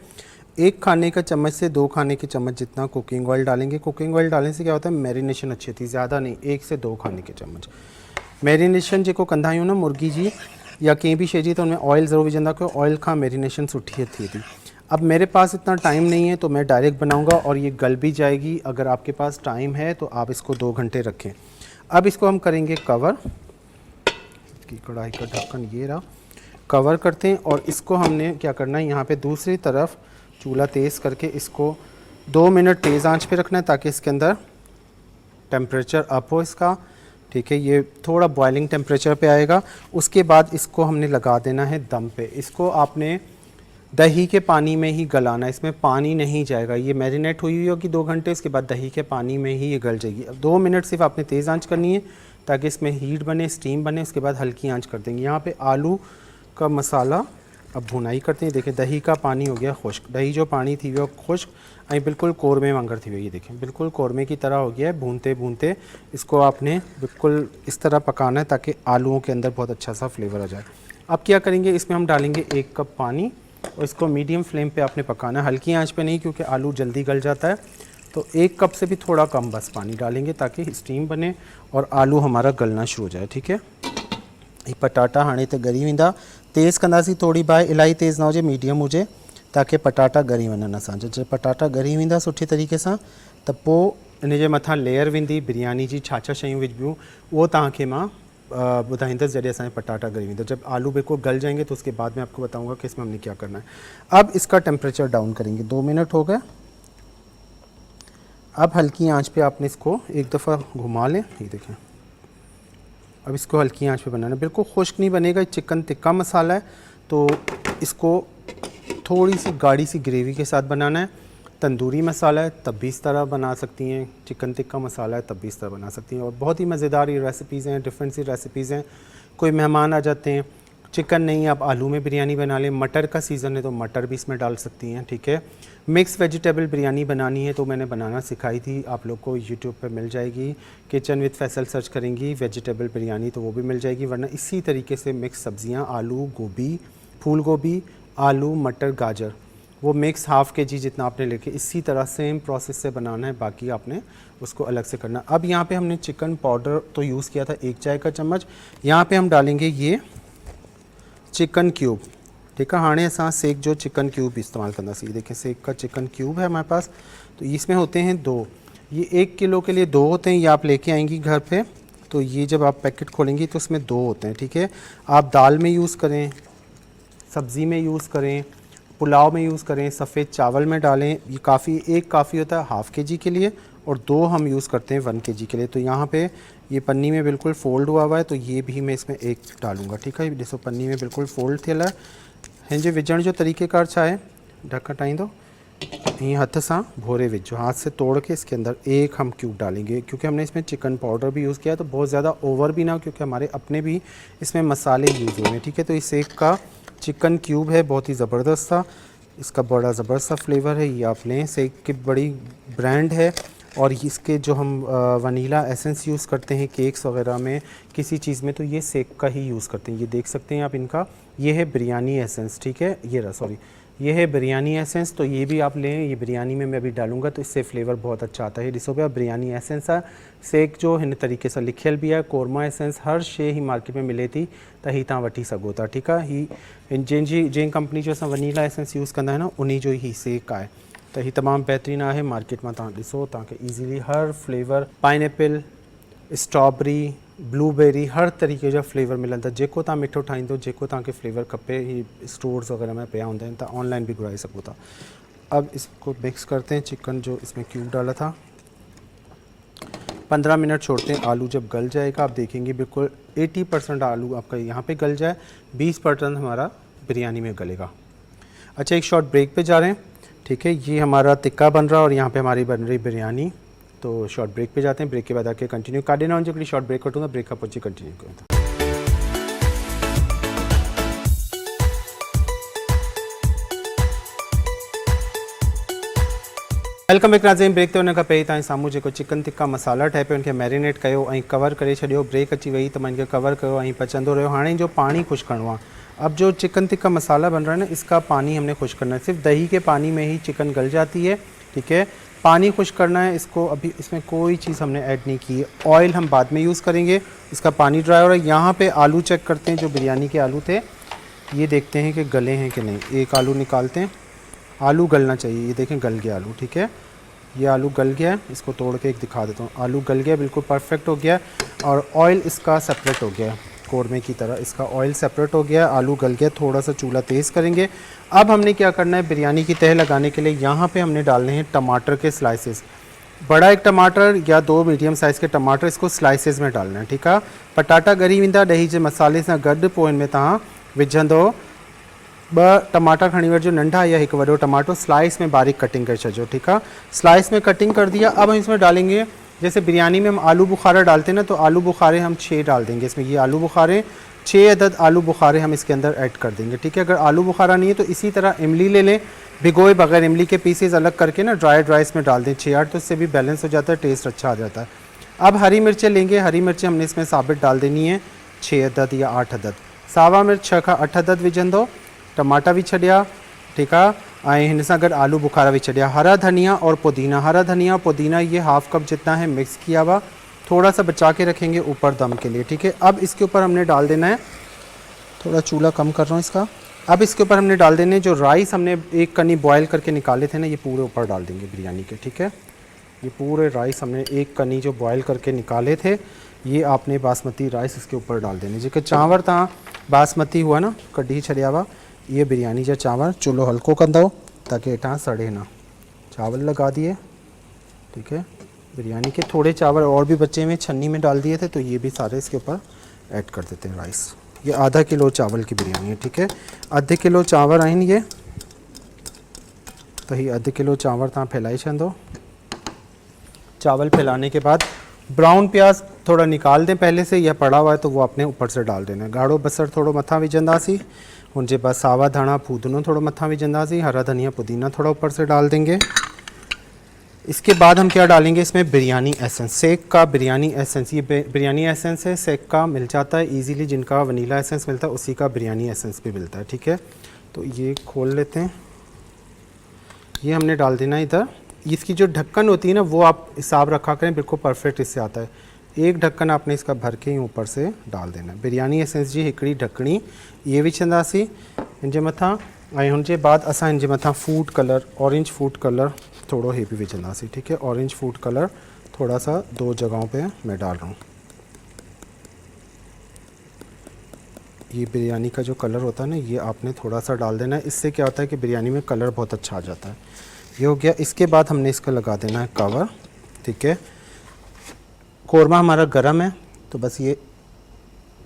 1 खाने का चम्मच से 2 खाने के चम्मच जितना कुकिंग ऑयल डालेंगे। कुकिंग ऑयल डालने से क्या होता है, मैरिनेशन अच्छी होती है, ज़्यादा नहीं, 1 से 2 खाने के चम्मच। मैरिनेशन जेको कंदा आहियूं न मुर्गी जी या कंहिं भी शइ जी, त उनमें ऑयल ज़रूर विझंदा कयो, ऑयल खां मैरिनेशन सुठी थिए थी। अब मेरे पास इतना टाइम नहीं है तो मैं डायरेक्ट बनाऊंगा और ये गल भी जाएगी। अगर आपके पास टाइम है तो आप इसको 2 घंटे रखें। अब इसको हम करेंगे कवर, इसकी कढ़ाई का ढक्कन ये रहा, कवर करते हैं और इसको हमने क्या करना है, यहाँ पे दूसरी तरफ चूल्हा तेज़ करके इसको 2 मिनट तेज़ आंच पे रखना है ताकि इसके अंदर टेम्परेचर अप हो इसका, ठीक है। ये थोड़ा बॉइलिंग टेम्परेचर पे आएगा। उसके बाद इसको हमने लगा देना है दम पे। इसको आपने दही के पानी में ही गलाना है, इसमें पानी नहीं जाएगा। ये मैरिनेट हुई होगी 2 घंटे, उसके बाद दही के पानी में ही ये गल जाएगी। अब 2 मिनट सिर्फ आपने तेज़ आंच करनी है ताकि इसमें हीट बने, स्टीम बने। उसके बाद हल्की आंच कर देंगे। यहाँ पे आलू का मसाला अब भुनाई करते हैं। देखिए दही का पानी हो गया खुश्क, दही जो पानी थी वो खुश्क आई बिल्कुल कौरमे वांगर थी हुई। ये देखें बिल्कुल कौरमे की तरह हो गया है। भूनते भूनते इसको आपने बिल्कुल इस तरह पकाना है ताकि आलूओं के अंदर बहुत अच्छा सा फ्लेवर आ जाए। अब क्या करेंगे, इसमें हम डालेंगे 1 कप पानी और इसको मीडियम फ्लेम पे आपने पकाना है, हल्की आंच पे नहीं, क्योंकि आलू जल्दी गल जाता है। तो 1 कप से भी थोड़ा कम बस पानी डालेंगे ताकि स्टीम बने और आलू हमारा गलना शुरू हो जाए, ठीक है। ये पटाटा हाणे त ॻरी वेंदा, तेज़ कंदासीं थोड़ी बाहि, इलाही तेज़ ना हुजे, मीडियम हुजे ताकि पटाटा ॻरी वञनि असांजा। जब पटाटा ॻरी वेंदा सुठी तरीक़े सां त पोइ इन जे मथां लेयर वेंदी बिरयानी जी, छा छा शयूं विझबियूं उहो तव्हांखे मां ॿुधाईंदुसि जॾहिं असांजा पटाटा ॻरी वेंदा। जब आलू बिल्कुल गल जाएंगे तो उसके बाद मैं आपको बताऊंगा कि इसमें हमने क्या करना है। अब इसका टेम्परेचर डाउन करेंगे, 2 मिनट हो गए। अब हल्की आंच पे आपने इसको एक दफ़ा घुमा लें, ये देखें। अब इसको हल्की आंच पे बनाना, बिल्कुल खुश्क नहीं बनेगा। चिकन टिक्का मसाला है तो इसको थोड़ी सी गाढ़ी सी ग्रेवी के साथ बनाना है। तंदूरी मसाला है तब भी इस तरह बना सकती हैं, चिकन टिक्का मसाला है तब भी इस तरह बना सकती हैं। और बहुत ही मज़ेदार ये रेसिपीज़ हैं, डिफरेंट सी रेसिपीज़ हैं। कोई मेहमान आ जाते हैं, चिकन नहीं आप आलू में बिरयानी बना लें, मटर का सीज़न है तो मटर भी इसमें डाल सकती हैं, ठीक है। मिक्स वेजिटेबल बिरयानी बनानी है तो मैंने बनाना सिखाई थी, आप लोग को यूट्यूब पे मिल जाएगी। किचन विद फैसल सर्च करेंगी वेजिटेबल बिरयानी तो वो भी मिल जाएगी। वरना इसी तरीके से मिक्स सब्जियां, आलू, गोभी, फूल गोभी, आलू, मटर, गाजर, वो मिक्स हाफ़ के जी जितना आपने लेके इसी तरह सेम प्रोसेस से बनाना है। बाकी आपने उसको अलग से करना। अब यहाँ पे हमने चिकन पाउडर तो यूज़ किया था 1 चाय का चम्मच। यहाँ पे हम डालेंगे ये चिकन क्यूब, ठीक है। हाणे असां सेक जो चिकन क्यूब इस्तेमाल कंदासीं। ये देखें सेक का चिकन क्यूब है हमारे पास। तो इसमें होते हैं 2, ये 1 किलो के लिए 2 होते हैं। ये आप लेके आएंगी घर पे तो ये जब आप पैकेट खोलेंगी तो उसमें 2 होते हैं, ठीक है। आप दाल में यूज़ करें, सब्ज़ी में यूज़ करें, पुलाव में यूज़ करें, सफ़ेद चावल में डालें। ये काफ़ी, 1 काफ़ी होता है हाफ़ के जी के लिए और 2 हम यूज़ करते हैं 1 kg के लिए। तो यहाँ पे ये पन्नी में बिल्कुल फ़ोल्ड हुआ हुआ है तो ये भी मैं इसमें 1 डालूँगा, ठीक है। ॾिसो पन्नी में बिल्कुल फ़ोल्ड थियल है। हिनजे विझण जो तरीक़ेकार छा आहे, ढक हटाईंदो ये हथ सां भोरे विझो, हाथ से तोड़ के इसके अंदर 1 हम क्यूब डालेंगे। क्योंकि हमने इसमें चिकन पाउडर भी यूज़ किया है तो बहुत ज़्यादा ओवर भी ना हो, क्योंकि हमारे अपने भी इसमें मसाले यूज़ हुए हैं, ठीक है। तो इस 1 का चिकन क्यूब है, बहुत ही ज़बरदस्त था, इसका बड़ा ज़बरदस्त सा फ्लेवर है। ये आप लें, सेक की बड़ी ब्रांड है। और इसके जो हम वनीला एसेंस यूज़ करते हैं केक्स वगैरह में, किसी चीज़ में, तो ये सेक का ही यूज़ करते हैं। ये देख सकते हैं आप इनका, ये है बिरयानी एसेंस, ठीक है। ये रहा, सॉरी, ये है बिरयानी एसेंस। तो ये भी आप लें, ये बिरयानी में मैं अभी डालूंगा तो इससे फ्लेवर बहुत अच्छा आता है। ॾिसो पिया बिरयानी एसेंस आहे, सेक जो हिन तरीक़े सां लिखियल भी है। कोरमा एसेंस हर शइ ही मार्केट में मिले थी त ही तव्हां वठी सघो था, ठीकु आहे। ही जंहिं कंपनी जो असां वनीला एसेंस यूज़ कंदा आहियूं न उन्ही जो ही सेक आहे। तो ही तमाम बेहतरीन है। मार्केट में तव्हां ॾिसो तव्हांखे ईज़िली हर फ्लेवर, पाइनएप्पल, स्ट्रॉबेरी, ब्लूबेरी, हर तरीके जा फ्लेवर मिलन था। जेको तव्हां मिठो ठाहींदो, जेको तव्हांखे फ्लेवर खपे, ही स्टोर्स वगैरह में पिया हूंदा आहिनि, तव्हां ऑनलाइन भी घुराए सघो था। अब इसको मिक्स करते हैं, चिकन जो इसमें क्यूब डाला था, 15 मिनट छोड़ते हैं। आलू जब गल जाएगा आप देखेंगे बिल्कुल 80% आलू आपका यहाँ पे गल जाए, 20% हमारा बिरयानी में गलेगा। अच्छा, एक शॉर्ट ब्रेक पे जा रहे हैं, ठीक है। ये हमारा टिक्का बन रहा है और यहाँ पे हमारी बन रही बिरयानी। तो शॉर्ट ब्रेक पे जाते हैं, ब्रेक के बाद आके कंटिन्यू काटे ना उनके शॉर्ट ब्रेक कटूँगा, ब्रेक का पहुँची कंटिन्यू करूँगा। वेलकम बैक नाज़रीन। ब्रेक ते हुन खां पहिरीं तव्हांजे साम्हूं जेको चिकन टिक्का मसाला ठाहे पियो उनखे मैरिनेट कयो ऐं कवर करे छॾियो। ब्रेक अची वई त मां इनखे कवर कयो ऐं पचंदो रहियो। हाणे जो पानी खुश करणो आहे। अब जो चिकन टिक्का मसाला बन रहा है ना, इसका पानी हमने खुश करना है। सिर्फ दही के पानी में ही चिकन गल जाती है, ठीक है। पानी खुश करना है इसको। अभी इसमें कोई चीज़ हमने ऐड नहीं की है। ऑयल हम बाद में यूज़ करेंगे। इसका पानी ड्राई हो रहा है। यहाँ पे आलू चेक करते हैं, जो बिरयानी के आलू थे, ये देखते हैं कि गले हैं कि नहीं। एक आलू निकालते हैं। आलू गलना चाहिए। ये देखें गल गया आलू, ठीक है। ये आलू गल गया है। इसको तोड़ के एक दिखा देता हूँ। आलू गल गया, बिल्कुल परफेक्ट हो गया और ऑयल इसका सेपरेट हो गया, कौरमे की तरह इसका ऑयल सेपरेट हो गया। आलू गल गया। थोड़ा सा चूल्हा तेज़ करेंगे। अब हमने क्या करना है, बिरयानी की तह लगाने के लिए यहाँ पे हमने डालने हैं टमाटर के स्लाइसेस। बड़ा एक टमाटर या 2 मीडियम साइज़ के टमाटर, इसको स्लाइसेस में डालना है, ठीक है। पटाटा ॻरी वेंदा ॾही जे मसाले सां गॾु। पोइ इनमें तव्हां विझंदो 2 टमाटा खणी वठिजो नंढा या 1 वॾो टमाटो, स्लाइस में बारीक कटिंग कर छॾिजो, ठीक है। स्लाइस में कटिंग कर दिया। अब हम इसमें डालेंगे, जैसे बिरयानी में हम आलू बुखारा डालते हैं ना, तो आलू बुखारे हम 6 डाल देंगे इसमें। ये आलू बुखारे 6 अदद आलू बुखारे हम इसके अंदर ऐड कर देंगे, ठीक है। अगर आलू बुखारा नहीं है तो इसी तरह इमली ले लें, भिगोए बगैर इमली के पीसेस अलग करके ना ड्राई इसमें डाल दें 6-8, तो इससे भी बैलेंस हो जाता है, टेस्ट अच्छा आ जाता है। अब हरी मिर्चें लेंगे। हरी मिर्चें हमने इसमें साबित डाल देनी है 6 अदद या 8 अदद। सावा मिर्च 6 खां 8 अदद विझंदो। टमाटा भी छॾिया, ठीक है। हिन सां गॾु आलू बुखारा भी छॾिया। हरा धनिया और पुदीना, हरा धनिया पुदीना ये हाफ़ कप जितना है मिक्स किया हुआ, थोड़ा सा बचा के रखेंगे ऊपर दम के लिए, ठीक है। अब इसके ऊपर हमने डाल देना है, थोड़ा चूल्हा कम कर रहा हूँ इसका। अब इसके ऊपर हमने डाल देने जो राइस हमने 1 कनी बॉयल करके निकाले थे ना, ये पूरे ऊपर डाल देंगे बिरयानी के, ठीक है। ये पूरे राइस हमने 1 कनी जो बॉयल करके निकाले थे, ये आपने बासमती राइस इसके ऊपर डाल देने। जेके चांवर तव्हां बासमती हुआ ना कढ़ी छॾिया हुआ, ये बिरयानी जा चांवर चूल्हो हल्को कंदो ताकि हेठां सड़े ना। चावल लगा दिए, ठीक है। बिरयानी के थोड़े चावल और भी बचे में छन्नी में डाल दिए थे, तो ये भी सारे इसके ऊपर ऐड कर देते हैं राइस। ये आधा किलो चावल की बिरयानी है, ठीक है। आधे किलो चावल आहिनि ये, तो ये आधे किलो चावल तव्हां फैलाई छॾंदो। चावल फैलाने के बाद ब्राउन प्याज थोड़ा निकाल दें पहले से, या पड़ा हुआ है तो वो अपने ऊपर से डाल देना। गाढ़ो बसर थोड़ो मथां विझंदासीं। उनके बाद सावा धाणा फूदनो थोड़ा मत्था विझंदासीं। हरा धनिया पुदीना थोड़ा ऊपर से डाल देंगे। इसके बाद हम क्या डालेंगे इसमें, बिरयानी एसेंस, सेक का बिरयानी एसेंस। ये बिरयानी एसेंस है, सेक का मिल जाता है इजीली। जिनका वनीला एसेंस मिलता है उसी का बिरयानी एसेंस भी मिलता है, ठीक है। तो ये खोल लेते हैं। ये हमने डाल देना इधर। इसकी जो ढक्कन होती है ना, वो आप हिसाब रखा करें, बिल्कुल परफेक्ट इससे आता है। एक ढक्कन आपने इसका भर के ही ऊपर से डाल देना। बिरयानी एसेंस जी हिकड़ी ढकणी ये विझंदासीं इनजे मथां। ऐं हुनजे बाद असां इनजे मथां food colour, orange food colour थोड़ो हे भी विझंदासीं, ठीक है। ऑरेंज फूड कलर थोड़ा सा 2 जगहों पे मैं डाल रहा हूँ। ये बिरयानी का जो कलर होता है ना, ये आपने थोड़ा सा डाल देना है। इससे क्या होता है कि बिरयानी में कलर बहुत अच्छा आ जाता है। ये हो गया। इसके बाद हमने इसका लगा देना है कवर, ठीक है। कौरमा हमारा गर्म है, तो बस ये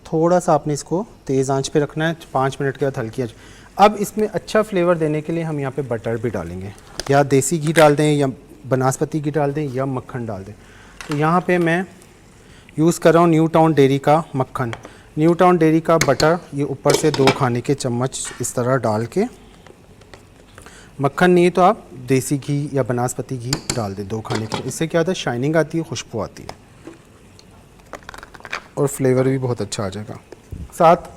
थोड़ा सा आपने इसको तेज़ आंच पे रखना है। 5 मिनट के बाद हल्की आंच। अब इसमें अच्छा फ्लेवर देने के लिए हम यहाँ पे बटर भी डालेंगे, या देसी घी डाल दें, या बनास्पति घी डाल दें, या मक्खन डाल दें। तो यहाँ पे मैं यूज़ कर रहा हूँ न्यू टाउन डेयरी का मक्खन। न्यू टाउन डेयरी का बटर ये ऊपर से 2 खाने के चम्मच इस तरह डाल के, मक्खन नहीं तो आप देसी घी या बनास्पति घी डाल दें 2 खाने के। इससे क्या होता है, शाइनिंग आती है, खुशबू आती है और फ्लेवर भी बहुत अच्छा आ जाएगा। साथ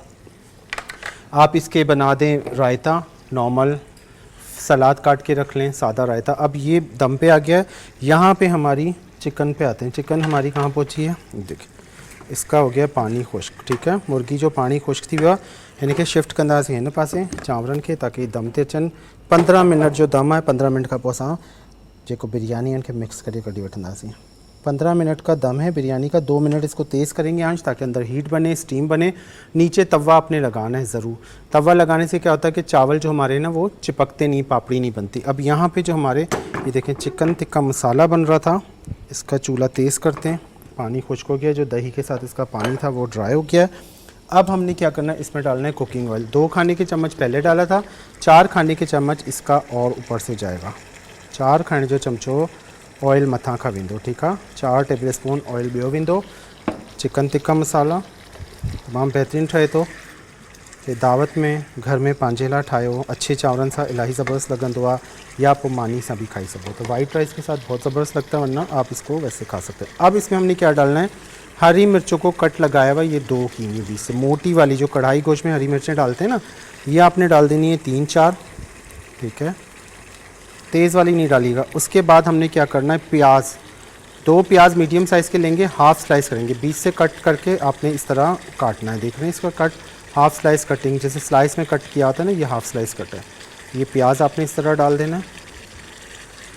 आप इसके बना दें रायता, नॉर्मल सलाद काट के रख लें, सादा रायता। अब ये दम पे आ गया है। यहाँ पे हमारी चिकन पे आते हैं। चिकन हमारी कहाँ पहुँची है, देखिए इसका हो गया पानी खुश्क, ठीक है। मुर्गी जो पानी खुश्क थी हुआ हिन खे शिफ्ट कंदासीं हिन पासे चांवरनि खे, ताकि दम ते अचनि। 15 मिनट जो दम है। 15 मिनट खां पोइ असां जेको बिरयानी इनके मिक्स करके कढी वठंदासीं। 15 मिनट का दम है बिरयानी का। 2 मिनट इसको तेज़ करेंगे आंच, ताकि अंदर हीट बने, स्टीम बने। नीचे तवा आपने लगाना है ज़रूर। तवा लगाने से क्या होता है कि चावल जो हमारे ना वो चिपकते नहीं, पापड़ी नहीं बनती। अब यहाँ पे जो हमारे ये देखें चिकन टिक्का मसाला बन रहा था, इसका चूल्हा तेज़ करते हैं। पानी खुश्क हो गया, जो दही के साथ इसका पानी था वो ड्राई हो गया। अब हमने क्या करना है, इसमें डालना है कुकिंग ऑयल। 2 खाने के चम्मच पहले डाला था, 4 खाने के चम्मच इसका और ऊपर से जाएगा। 4 खाने जो चमचो ऑयल मथां खां वेंदो, ठीक है। 4 टेबल स्पून ऑयल ॿियो वेंदो। चिकन टिक्का मसाला तमामु बहितरीनु ठहे थो। ते दावत में घर में पांजेला ठाहियो अच्छे चांवरनि सां इलाही ज़बरदस्त लगंदो आहे या पोइ मानी सां भी खाई सको। तो वाइट राइस के साथ बहुत ज़बरदस्त लगता है, वरना आप इसको वैसे खा सकते हैं। अब इसमें हमने क्या डालना है, हरी मिर्चों को कट लगाया हुआ ये 2 की हुई बीच से मोटी वाली जो कढ़ाई गोश्त में हरी मिर्चें डालते हैं ना, ये आपने डाल देनी है 3-4, ठीक है, तेज़ वाली नहीं डालिएगा। उसके बाद हमने क्या करना है, प्याज 2 प्याज मीडियम साइज़ के लेंगे, हाफ़ स्लाइस करेंगे, बीच से कट करके आपने इस तरह काटना है। देख रहे हैं इसका कट, हाफ़ स्लाइस कटिंग, जैसे स्लाइस में कट किया होता है ना, ये हाफ़ स्लाइस कट है। ये प्याज आपने इस तरह डाल देना है,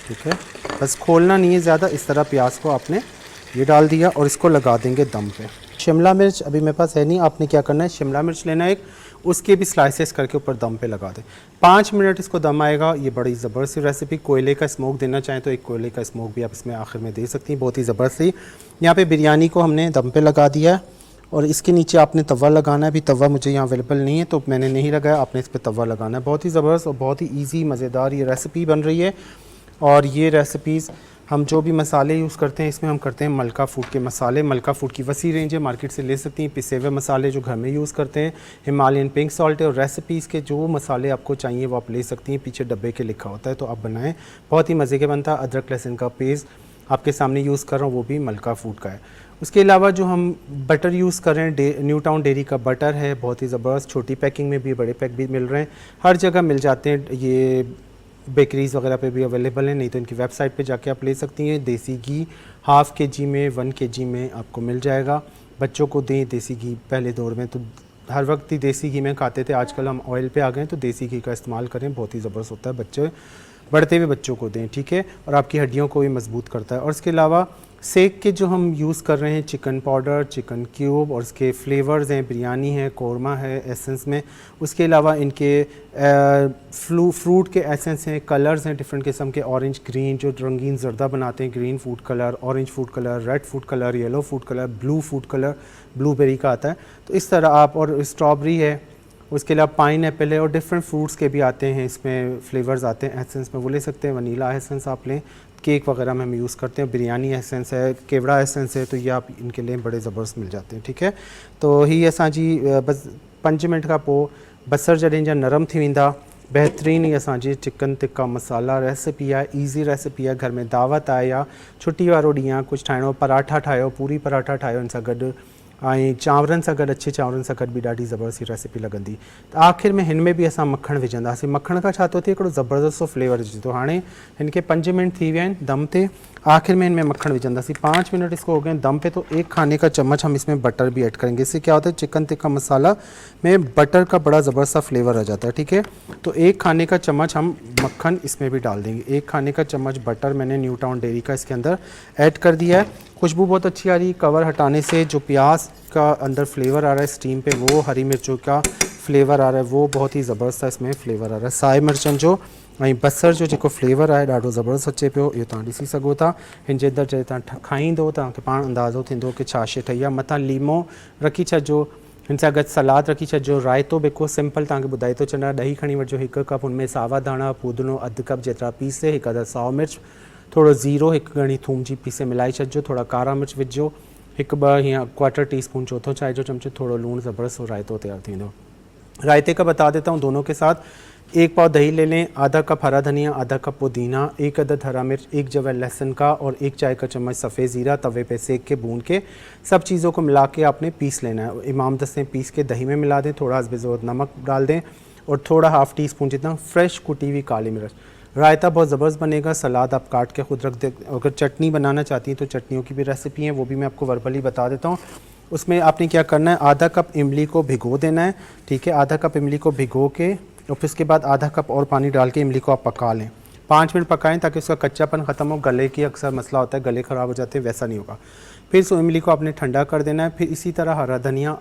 ठीक है, बस खोलना नहीं है ज़्यादा, इस तरह प्याज को आपने ये डाल दिया और इसको लगा देंगे दम पे। शिमला मिर्च अभी मेरे पास है नहीं, आपने क्या करना है, शिमला मिर्च लेना है एक, उसके भी स्लाइसेस करके ऊपर दम पे लगा दें। 5 मिनट इसको दम आएगा। ये बड़ी ज़बरदस्त रेसिपी, कोयले का स्मोक देना चाहें तो एक कोयले का स्मोक भी आप इसमें आखिर में दे सकती हैं, बहुत ही ज़बरदस्त ही। यहाँ पे बिरयानी को हमने दम पे लगा दिया है और इसके नीचे आपने तवा लगाना है। अभी तवा मुझे यहाँ अवेलेबल नहीं है तो मैंने नहीं लगाया, आपने इस पर तवा लगाना है। बहुत ही ज़बरदस्त और बहुत ही ईजी मज़ेदार ये रेसिपी बन रही है। और ये रेसिपीज़ हम जो भी मसाले यूज़ करते हैं इसमें हम करते हैं मलका फूड के मसाले। मलका फूड की वसी रेंज है, मार्केट से ले सकती हैं। पिसे हुए मसाले जो घर में यूज़ करते हैं, हिमालयन पिंक सॉल्ट है, और रेसिपीज़ के जो मसाले आपको चाहिए वो आप ले सकती हैं, पीछे डब्बे के लिखा होता है, तो आप बनाएं, बहुत ही मज़े के बनता है। अदरक लहसुन का पेस्ट आपके सामने यूज़ कर रहा हूँ, वो भी मलका फूड का है। उसके अलावा जो हम बटर यूज़ कर रहे हैं, न्यू टाउन डेयरी का बटर है, बहुत ही ज़बरदस्त, छोटी पैकिंग में भी, बड़े पैक भी मिल रहे हैं, हर जगह मिल जाते हैं। ये बेकरीज़ वगैरह पे भी अवेलेबल है, नहीं तो इनकी वेबसाइट पे जाके आप ले सकती हैं। देसी घी ½ kg में, 1 kg में आपको मिल जाएगा। बच्चों को दें देसी घी, पहले दौर में तो हर वक्त ही देसी घी में खाते थे, आजकल हम ऑयल पे आ गए हैं, तो देसी घी का इस्तेमाल करें, बहुत ही ज़बरदस्त होता है। बच्चे बढ़ते हुए बच्चों को दें, ठीक है, और आपकी हड्डियों को भी मजबूत करता है। और इसके अलावा सेक के जो हम यूज़ कर रहे हैं, चिकन पाउडर, चिकन क्यूब, और इसके फ्लेवर्स हैं, बिरयानी है, कौरमा है एसेंस में। उसके अलावा इनके फ्रूट के एसेंस हैं, कलर्स हैं डिफरेंट किस्म के, ऑरेंज, ग्रीन, जो रंगीन ज़र्दा बनाते हैं, green food colour, orange food colour, red food colour, yellow food colour, blue food colour, blueberry का आता है। तो इस तरह आप, और स्ट्रॉबेरी है, उसके अलावा पाइन एप्पल है, और डिफरेंट फ्रूट्स के भी आते हैं, इसमें फ्लेवर्स आते हैं एसेंस में, वो ले सकते हैं। वनीला एसेंस आप लें, केक वगैरह में हम यूज़ करते हैं। बिरयानी एसेंस है, केवड़ा एसेंस है, तो ये आप इनके लिए बड़े ज़बरदस्त मिल जाते हैं, ठीक है। तो ही असांजी बस 5 मिनट का पोइ बसर जॾहिं जा नरम थी वेंदा, बेहतरीन ही असांजी चिकन टिक्का मसाला रेसिपी आहे, ईज़ी रेसिपी आहे। घर में दावत आहे या छुट्टी वारो ॾींहुं आहे, कुझु ठाहिणो, पराठा ठाहियो, पूरी पराठा ठाहियो, इन सां गॾु ऐं चांवरनि सां गॾु, अच्छे चांवरनि सां गॾु बि ॾाढी ज़बरदस्त रेसिपी लॻंदी। त आख़िर में हिन में बि असां मखण विझंदासीं। मखण खां छा थो थिए, हिकिड़ो ज़बरदस्त फ्लेवर अचे थो। हाणे हिन खे 5 मिनट थी विया आहिनि दम ते, आखिर में इनमें मक्खन विझंदासीं। 5 मिनट इसको हो गए दम पे, तो 1 खाने का चम्मच हम इसमें बटर भी ऐड करेंगे। इससे क्या होता है, चिकन टिक्का मसाला में बटर का बड़ा ज़बरदस्त सा फ्लेवर आ जाता है, ठीक है। तो 1 खाने का चम्मच हम मक्खन इसमें भी डाल देंगे। 1 खाने का चम्मच बटर मैंने न्यू टाउन डेयरी का इसके अंदर ऐड कर दिया है। खुशबू बहुत अच्छी आ रही है। कवर हटाने से जो प्याज का अंदर फ्लेवर आ रहा है स्टीम पे, वो हरी मिर्चों का फ्लेवर आ रहा है, वो बहुत ही ज़बरदस्त इसमें फ्लेवर आ रहा है। साए मिर्चनि जो ऐं बसर जो जेको फ्लेवर आहे ॾाढो ज़बरदस्त अचे पियो, इहो तव्हां ॾिसी सघो था। हिन जे अंदरि जॾहिं तव्हां खाईंदो तव्हांखे पाण अंदाज़ो थींदो कि छा शइ ठही आहे। मथां लीमो रखी छॾिजो, हिन सां गॾु सलाद रखी छॾिजो। रायतो बिल्कुलु सिंपल तव्हांखे ॿुधाए थो छॾियां। ॾही खणी वठिजो 1 कप, हुनमें सावा धाणा, पुदीनो 1/2 कप जेतिरा पीसे, 1 अदद साओ मिर्च, थोड़ो ज़ीरो, 1 ॻणी थूम जी पीसे मिलाए छॾिजो, थोड़ा कारा मिर्च विझो, 1-2 हीअं 1/4 टीस्पून चौथो चाय जो चमचो, थोड़ो लूण, ज़बरदस्त रायतो तैयार थींदो। रायते का बता देता हूँ दोनों के साथ। 1 पाव दही ले लें, आधा कप हरा धनिया, आधा कप पुदीना, 1 अदद हरा मिर्च, 1 जवा लहसुन का, और 1 चाय का चम्मच सफ़ेद ज़ीरा तवे पे सेक के भून के सब चीज़ों को मिला के आपने पीस लेना है। इमाम दस्ते पीस के दही में मिला दें, थोड़ा हस्बे ज़रूरत नमक डाल दें, और थोड़ा ½ टीस्पून जितना फ्रेश कुटी हुई काली मिर्च। रायता बहुत ज़बरदस्त बनेगा। सलाद आप काट के खुद रख दे। अगर चटनी बनाना चाहती हैं तो चटनियों की भी रेसिपी है, वो भी मैं आपको वर्बली बता देता हूँ। उसमें आपने क्या करना है, आधा कप इमली को भिगो देना है, ठीक है। आधा कप इमली को भिगो के, और फिर उसके बाद आधा कप और पानी डाल के इमली को आप पका लें। 5 मिनट पकाएं ताकि उसका कच्चापन ख़त्म हो। गले की अक्सर मसला होता है, गले ख़राब हो जाते हैं, वैसा नहीं होगा। फिर इस इमली को आपने ठंडा कर देना है। फिर इसी तरह हरा धनिया,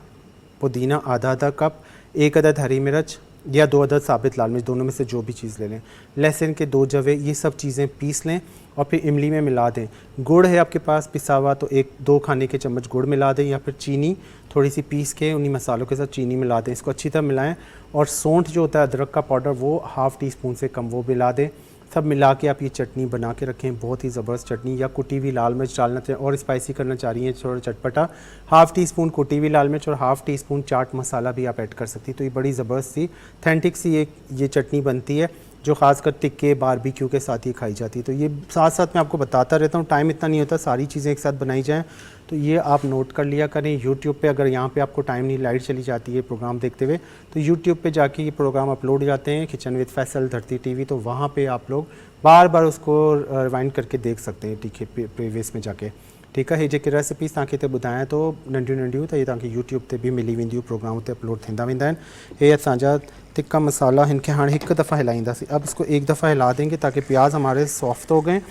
पुदीना आधा कप, 1 अदद हरी मिर्च या 2 अदद साबित लाल मिर्च, दोनों में से जो भी चीज़ ले लें, लहसुन के 2 जवे, ये सब चीज़ें पीस लें और फिर इमली में मिला दें। गुड़ है आपके पास पिसा हुआ तो 1-2 खाने के चम्मच गुड़ मिला दें, या फिर चीनी थोड़ी सी पीस के उन्हीं मसालों के साथ चीनी मिला दें। इसको अच्छी तरह मिलाएं। और सौंठ जो होता है अदरक का पाउडर, वो ½ टीस्पून से कम वो मिला दें। सब मिला के आप ये चटनी बना के रखें, बहुत ही ज़बरदस्त चटनी। या कुटी हुई लाल मिर्च डालना चाहिए और स्पाइसी करना चाह रही हैं थोड़ा चटपटा, हाफ़ टी स्पून कुटी हुई लाल मिर्च और half tea spoon chaat masala भी आप ऐड कर सकती। तो ये बड़ी ज़बरदस्त सी ऑथेंटिक सी ये चटनी बनती है जो ख़ासकर टिक्के बारबेक्यू के साथ ही खाई जाती है। तो ये साथ साथ मैं आपको बताता रहता हूँ, टाइम इतना नहीं होता सारी चीज़ें एक साथ बनाई जाएँ, तो ये आप नोट कर लिया करें। यूट्यूब पे अगर यहाँ पे आपको टाइम नहीं, लाइट चली जाती है प्रोग्राम देखते हुए, तो यूट्यूब पे जाके ये प्रोग्राम अपलोड हो जाते हैं, किचन विद फैसल धरती टीवी, तो वहाँ पे आप लोग बार बार उसको रिवाइंड करके देख सकते हैं, ठीक है, प्रीवियस में जाके। ठीक है, जेके रेसिपीज़ तव्हांखे हिते ॿुधायां तो नंढियूं नंढियूं, त इहे तव्हांखे यूट्यूब ते बि मिली वेंदियूं, प्रोग्राम उते अपलोड थींदा वेंदा आहिनि। हे असांजा तिक्का मसाला, इनके हाँ एक दफ़ा हिलाईंदासीं। अब इसको एक दफ़ा हिला देंगे ताकि प्याज हमारे सॉफ्ट हो गए,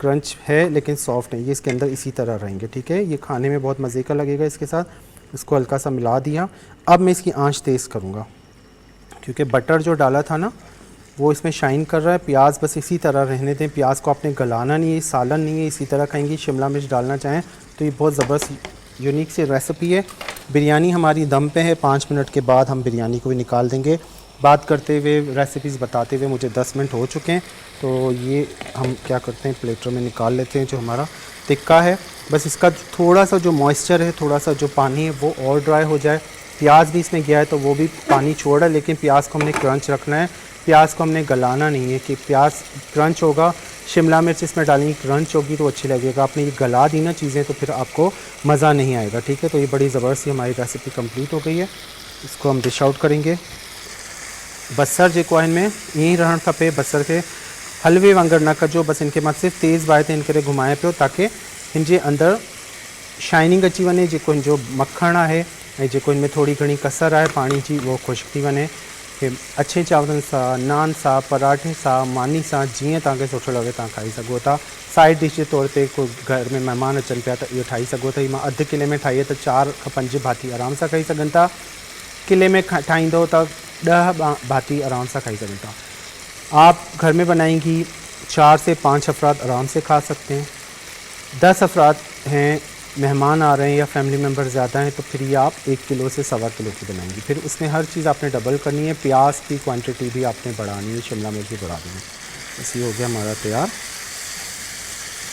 क्रंच है लेकिन सॉफ्ट है, ये इसके अंदर इसी तरह रहेंगे। ठीक है, ये खाने में बहुत मज़े का लगेगा इसके साथ। इसको हल्का सा मिला दिया। अब मैं इसकी आंच तेज़ करूँगा क्योंकि बटर जो डाला था ना वो इसमें शाइन कर रहा है। प्याज बस इसी तरह रहने दें, प्याज को आपने गलाना नहीं है, सालन नहीं है, इसी तरह खाएंगी। शिमला मिर्च डालना चाहें तो ये बहुत ज़बरदस्त यूनिक सी रेसिपी है। बिरयानी हमारी दम पे है, 5 मिनट के बाद हम बिरयानी को भी निकाल देंगे। बात करते हुए, रेसिपीज़ बताते हुए मुझे 10 मिनट हो चुके हैं, तो ये हम क्या करते हैं प्लेटों में निकाल लेते हैं। जो हमारा टिक्का है, बस इसका थोड़ा सा जो मॉइस्चर है, थोड़ा सा जो पानी है वो और ड्राई हो जाए। प्याज भी इसमें गया है तो वो भी पानी छोड़ रहा है, लेकिन प्याज को हमने क्रंच रखना है, प्याज को हमने गलाना नहीं है कि प्याज क्रंच होगा। शिमला मिर्च इसमें डालेंगे, क्रंच होगी तो अच्छी लगेगा। आपने ये गला दी ना चीज़ें तो फिर आपको मज़ा नहीं आएगा। ठीक है, तो ये बड़ी ज़बरदस्त हमारी रेसिपी कंप्लीट हो गई है। इसको हम डिश आउट करेंगे। बसर जेको आहे इनमें ईअं ई रहणु खपे, बसर खे हलवे वांगुरु न कजो, बस इनके मत सिर्फ़ु तेज़ बाहि ते इन करे घुमाए पियो ताकि हिनजे अंदरि शाइनिंग अची वञे। जेको हिनजो मखण आहे ऐं जेको इनमें थोड़ी घणी कसर आहे पाणी जी, वो खुश्क थी वञे। अच्छे चांवरनि सां, नान सां, पराठे सां, मानी सां, जीअं तव्हांखे सुठो लॻे तव्हां खाई सघो था। साइड डिश जे तौर ते कोई घर में महिमान अचनि पिया त इहो ठाही सघो था। मां अधु किले में ठाही आहे त 4 खां 5 भाती आराम सां खाई सघनि था। किले में ठाहींदो त 10 भाती आराम से खाई सकते हैं। आप घर में बनाएंगी 4 से 5 अफराद आराम से खा सकते हैं। 10 अफराद हैं, मेहमान आ रहे हैं या फैमिली मेम्बर ज़्यादा हैं, तो फिर ये आप 1 किलो से 1.25 किलो की बनाएंगी। फिर उसमें हर चीज़ आपने डबल करनी है, प्याज की क्वांटिटी भी आपने बढ़ानी है, शिमला मिर्च भी बढ़ानी है। बस ये हो गया हमारा तैयार।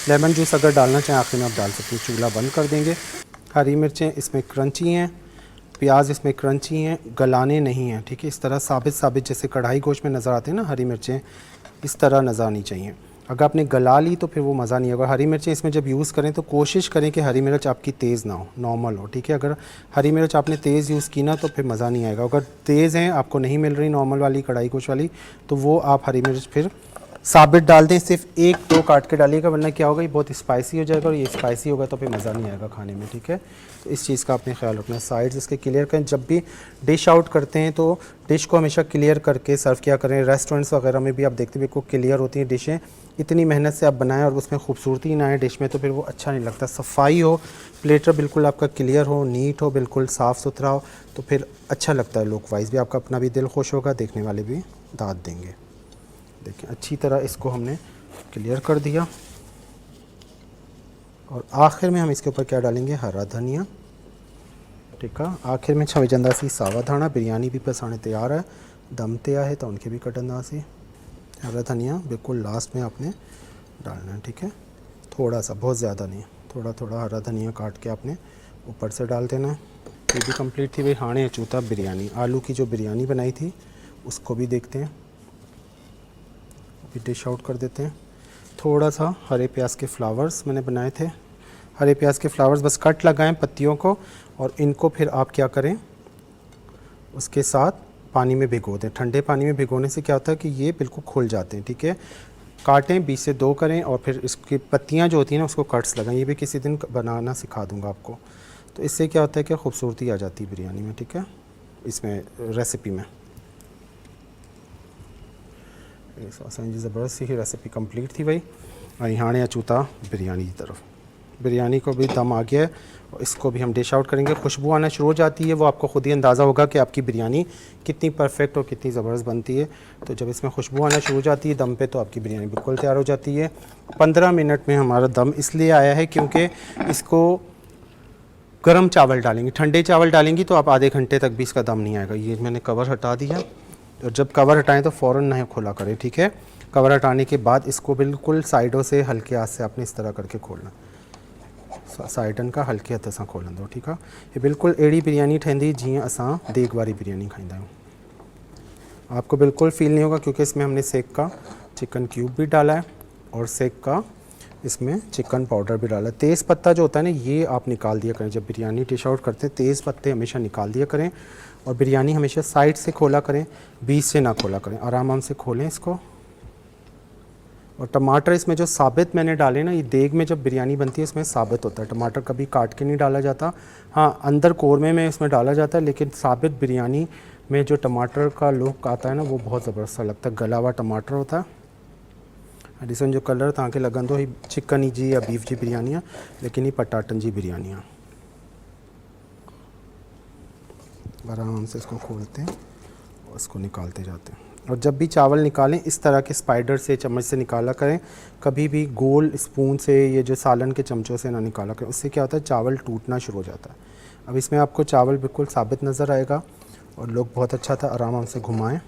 लेमन जूस अगर डालना चाहें आखिर में आप डाल सकते हैं। चूल्हा बंद कर देंगे। हरी मिर्चें इसमें क्रंची हैं, प्याज इसमें क्रंची हैं, गलाने नहीं हैं। ठीक है, इस तरह साबित साबित जैसे कढ़ाई गोश्त में नज़र आते हैं ना हरी मिर्चें, इस तरह नज़र आनी चाहिए। अगर आपने गला ली तो फिर वो मज़ा नहीं होगा। हरी मिर्चें इसमें जब यूज़ करें तो कोशिश करें कि हरी मिर्च आपकी तेज़ ना हो, नॉर्मल हो। ठीक है, अगर हरी मिर्च आपने तेज़ यूज़ की ना तो फिर मज़ा नहीं आएगा। अगर तेज़ हैं, आपको नहीं मिल रही नॉर्मल वाली कढ़ाई गोश्त वाली, तो वो आप हरी मिर्च फिर साबित डाल दें। सिर्फ 1-2 काट के डालिएगा, वरना क्या होगा ये बहुत स्पाइसी हो जाएगा और ये स्पाइसी होगा तो फिर मज़ा नहीं आएगा खाने में। ठीक है, तो इस चीज़ का आपने ख्याल रखना है। साइड्स इसके क्लियर करें। जब भी डिश आउट करते हैं तो डिश को हमेशा क्लियर करके सर्व किया करें। रेस्टोरेंट्स वगैरह में भी आप देखते हुए को क्लियर होती हैं डिशें। इतनी मेहनत से आप बनाएं और उसमें खूबसूरती ना आए डिश में तो फिर वो अच्छा नहीं लगता। सफाई हो, प्लेटर बिल्कुल आपका क्लियर हो, नीट हो, बिल्कुल साफ़ सुथरा हो, तो फिर अच्छा लगता है। लुक वाइज भी आपका अपना भी दिल खुश होगा, देखने वाले भी दाद देंगे। देखिए अच्छी तरह इसको हमने क्लियर कर दिया। और आखिर में हम इसके ऊपर क्या डालेंगे, हरा धनिया। ठीक है, आखिर में छा विझंदासीं सावा धाणा। बिरयानी भी बस हाणे तैयार है, दम ते आहे तो उनके भी कटंदासीं। हरा धनिया बिल्कुल लास्ट में आपने डालना है। ठीक है, थोड़ा सा, बहुत ज़्यादा नहीं, थोड़ा थोड़ा हरा धनिया काट के आपने ऊपर से डाल देना है। ये भी कंप्लीट थी भाई। हाणे अचूं था बिरयानी। आलू की जो बिरयानी बनाई थी उसको भी देखते हैं, डिश आउट कर देते हैं। थोड़ा सा हरे प्याज के फ्लावर्स मैंने बनाए थे। हरे प्याज के फ्लावर्स बस कट लगाएं पत्तियों को, और इनको फिर आप क्या करें, उसके साथ पानी में भिगो दें। ठंडे पानी में भिगोने से क्या होता है कि ये बिल्कुल खुल जाते हैं। ठीक है, काटें, 20 से 2 करें और फिर इसकी पत्तियां जो होती हैं ना उसको कट्स लगाएं। ये भी किसी दिन बनाना सिखा दूंगा आपको। तो इससे क्या होता है कि खूबसूरती आ जाती है बिरयानी में। ठीक है, इसमें रेसिपी में असांजी ज़बरदस्त ही रेसिपी कंप्लीट थी वही। और हाणे अचूं था बिरयानी की तरफ। बिरयानी को भी दम आ गया है और इसको भी हम डिश आउट करेंगे। खुशबू आना शुरू हो जाती है, वो आपको खुद ही अंदाज़ा होगा कि आपकी बिरयानी कितनी परफेक्ट और कितनी ज़बरदस्त बनती है। तो जब इसमें खुशबू आना शुरू हो जाती है दम पे, तो आपकी बिरयानी बिल्कुल तैयार हो जाती है। 15 मिनट में हमारा दम इसलिए आया है क्योंकि इसको गर्म चावल डालेंगे। ठंडे चावल डालेंगी तो आप आधे घंटे तक भी इसका दम नहीं आएगा। ये मैंने कवर हटा दिया, और जब कवर हटाएं तो फ़ौरन ना खोला करें। ठीक है, कवर हटाने के बाद इसको बिल्कुल साइडों से हल्के हाथ से आपने इस तरह करके खोलना, साइडन का हल्के हथ सां खोलंदो, ठीक है। ये बिल्कुल अड़ी बिरयानी ठहंदी जीअं असां देग वाली बिरयानी खाईंदा आहियूं। आपको बिल्कुल फील नहीं होगा क्योंकि इसमें हमने सेक का चिकन क्यूब भी डाला है और सेक का इसमें चिकन पाउडर भी डाला है। तेज़ पत्ता जो होता है ना, ये आप निकाल दिया करें जब बिरयानी डिश आउट करते हैं, तेज़ पत्ते हमेशा निकाल दिया करें और बिरयानी हमेशा साइड से खोला करें, बीच से ना खोला करें, आराम से खोलें इसको। और टमाटर इसमें जो साबित मैंने डाले ना, ये देग में जब बिरयानी बनती है इसमें साबित होता है, टमाटर कभी काट के नहीं डाला जाता। हाँ, अंदर कौरमे में इसमें डाला जाता है, लेकिन साबित बिरयानी में जो टमाटर का लुक आता है ना, वो बहुत ज़बरदस्त लगता है, गला हुआ टमाटर होता है। ॾिसण जो कलर तव्हांखे लॻंदो ही चिकन जी या बीफ जी बिरयानी आहे, लेकिन ये पटाटन जी बिरयानी है। आराम से इसको खोलते हैं और इसको निकालते जाते हैं। और जब भी चावल निकालें इस तरह के स्पाइडर से, चम्मच से निकाला करें, कभी भी गोल स्पून से, ये जो सालन के चमचों से ना निकाला करें, उससे क्या होता है चावल टूटना शुरू हो जाता है। अब इसमें आपको चावल बिल्कुल साबित नज़र आएगा और लुक बहुत अच्छा था। आराम से घुमाएं।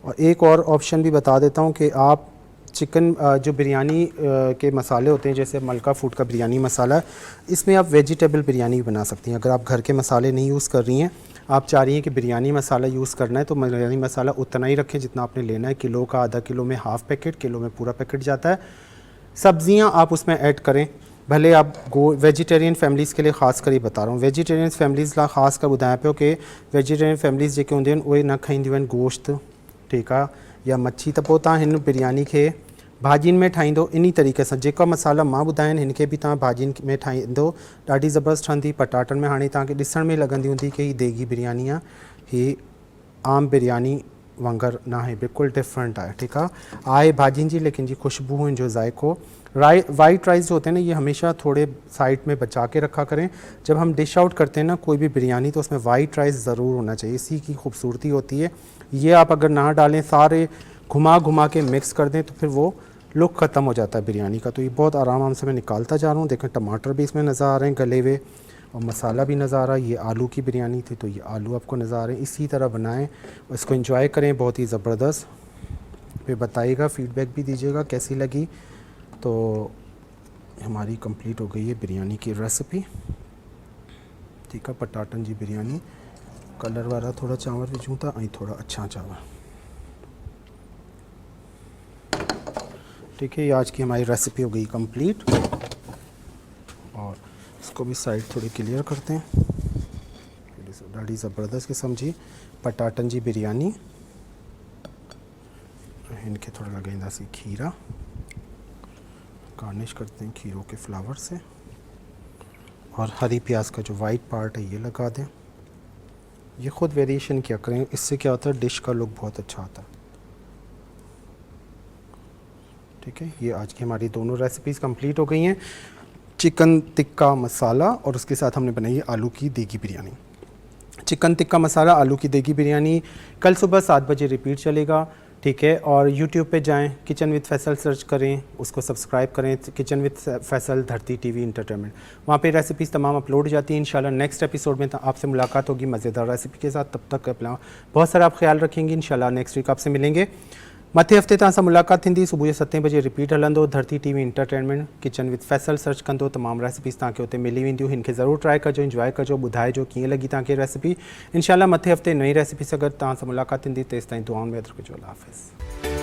और एक और ऑप्शन भी बता देता हूँ कि आप चिकन जो बिरयानी के मसाले होते हैं, जैसे मलका फूड का बिरयानी मसाला, इसमें आप वेजिटेबल बिरयानी भी बना सकती हैं। अगर आप घर के मसाले नहीं यूज़ कर रही हैं, आप चाह रही हैं कि बिरयानी मसाला यूज़ करना है, तो बिरयानी मसाला उतना ही रखें जितना आपने लेना है। किलो का आधा किलो में हाफ़ पैकेट, किलो में पूरा पैकेट जाता है। सब्ज़ियाँ आप उसमें ऐड करें, भले आप वेजिटेरियन फैमिलीज़ के लिए ख़ास कर ही बता रहा हूँ। वेजिटेरियन फैमिलीज़ ला ख़ास कर ॿुधायां पियो कि वेजिटेरियन फैमिलीज़ जेके हूंदियूं आहिनि उहे न खाईंदियूं आहिनि गोश्त, ठीकु आहे, या मच्छी। त पोइ तव्हां हिन बिरयानी खे भाॼियुनि में ठाहींदो इन तरीक़े सां, जेका मसाला मां ॿुधाया आहिनि हिन खे बि तव्हां भाॼियुनि में ठाहींदो, ॾाढी ज़बरदस्त ठहंदी। पटाटनि में हाणे तव्हांखे ॾिसण में लॻंदी हूंदी कि हीअ देगी बिरयानी आहे, हीअ आम बिरयानी वांगुरु न आहे, बिल्कुलु डिफरेंट आहे, ठीकु आहे भाॼियुनि जी, लेकिन जी खुशबू, इनजो ज़ायको। वाइट राइस जो होते हैं ना, ये हमेशा थोड़े साइड में बचा के रखा करें। जब हम डिश आउट करते हैं ना कोई भी बिरयानी, तो उसमें वाइट राइस ज़रूर होना चाहिए, इसी की खूबसूरती होती है। ये आप अगर ना डालें, सारे घुमा के मिक्स कर दें, तो फिर वो लुक ख़त्म हो जाता है बिरयानी का। तो ये बहुत आराम से मैं निकालता जा रहा हूँ। देखें टमाटर भी इसमें नज़र आ रहे हैं गले हुए और मसाला भी नज़र आ रहा है। ये आलू की बिरयानी थी, तो ये आलू आपको नज़र आ रहे हैं। इसी तरह बनाएं और इसको एंजॉय करें, बहुत ही ज़बरदस्त। फिर बताइएगा, फीडबैक भी दीजिएगा कैसी लगी। तो हमारी कंप्लीट हो गई है बिरयानी की रेसिपी, ठीक है। पटाटन जी बिरयानी, कलर वाला थोड़ा चावल विझूं था ऐं थोड़ा अच्छा चावल, ठीक है। ये आज की हमारी रेसिपी हो गई कंप्लीट। और इसको भी साइड थोड़ी क्लियर करते हैं। ॾाढी ज़बरदस्त किस्म जी पटाटन जी बिरयानी। इनके थोड़ा लॻाईंदासीं खीरा, गार्निश करते हैं खीरों के फ्लावर से। और हरी प्याज का जो वाइट पार्ट है ये लगा दें। ये ख़ुद वेरिएशन क्या करें, इससे क्या होता है डिश का लुक बहुत अच्छा आता है, ठीक है। ये आज की हमारी दोनों रेसिपीज़ कंप्लीट हो गई हैं। चिकन टिक्का मसाला और उसके साथ हमने बनाई है आलू की देगी बिरयानी। चिकन टिक्का मसाला, आलू की देगी बिरयानी कल सुबह 7 बजे रिपीट चलेगा, ठीक है। और YouTube पे जाएं, किचन विद फैसल सर्च करें, उसको सब्सक्राइब करें, किचन विद फैसल धरती TV इंटरटेनमेंट। वहाँ पे रेसिपीज़ तमाम अपलोड हो जाती हैं। इंशाल्लाह नेक्स्ट एपिसोड में आपसे मुलाकात होगी मज़ेदार रेसिपी के साथ। तब तक अपना बहुत सारा आप ख्याल रखेंगे। इंशाल्लाह नेक्स्ट वीक आपसे मिलेंगे। मथे हफ़्ते तव्हां सां मुलाक़ात थींदी, सुबुह जो 7 बजे रिपीट हलंदो। धरती TV entertainment, kitchen with Faisal search कंदो, तमामु रेसिपीज़ तव्हांखे हुते मिली वेंदियूं। हिनखे ज़रूरु ट्राई कजो, इंजॉय कजो, ॿुधाइजो कीअं लॻी तव्हांखे रेसिपी। इंशाल्लाह मथे हफ़्ते नई रेसिपी सां गॾु तव्हां सां मुलाक़ात थींदी। तेसिताईं दुआउनि में यादि रखिजो। अल्लाह हाफ़िज़।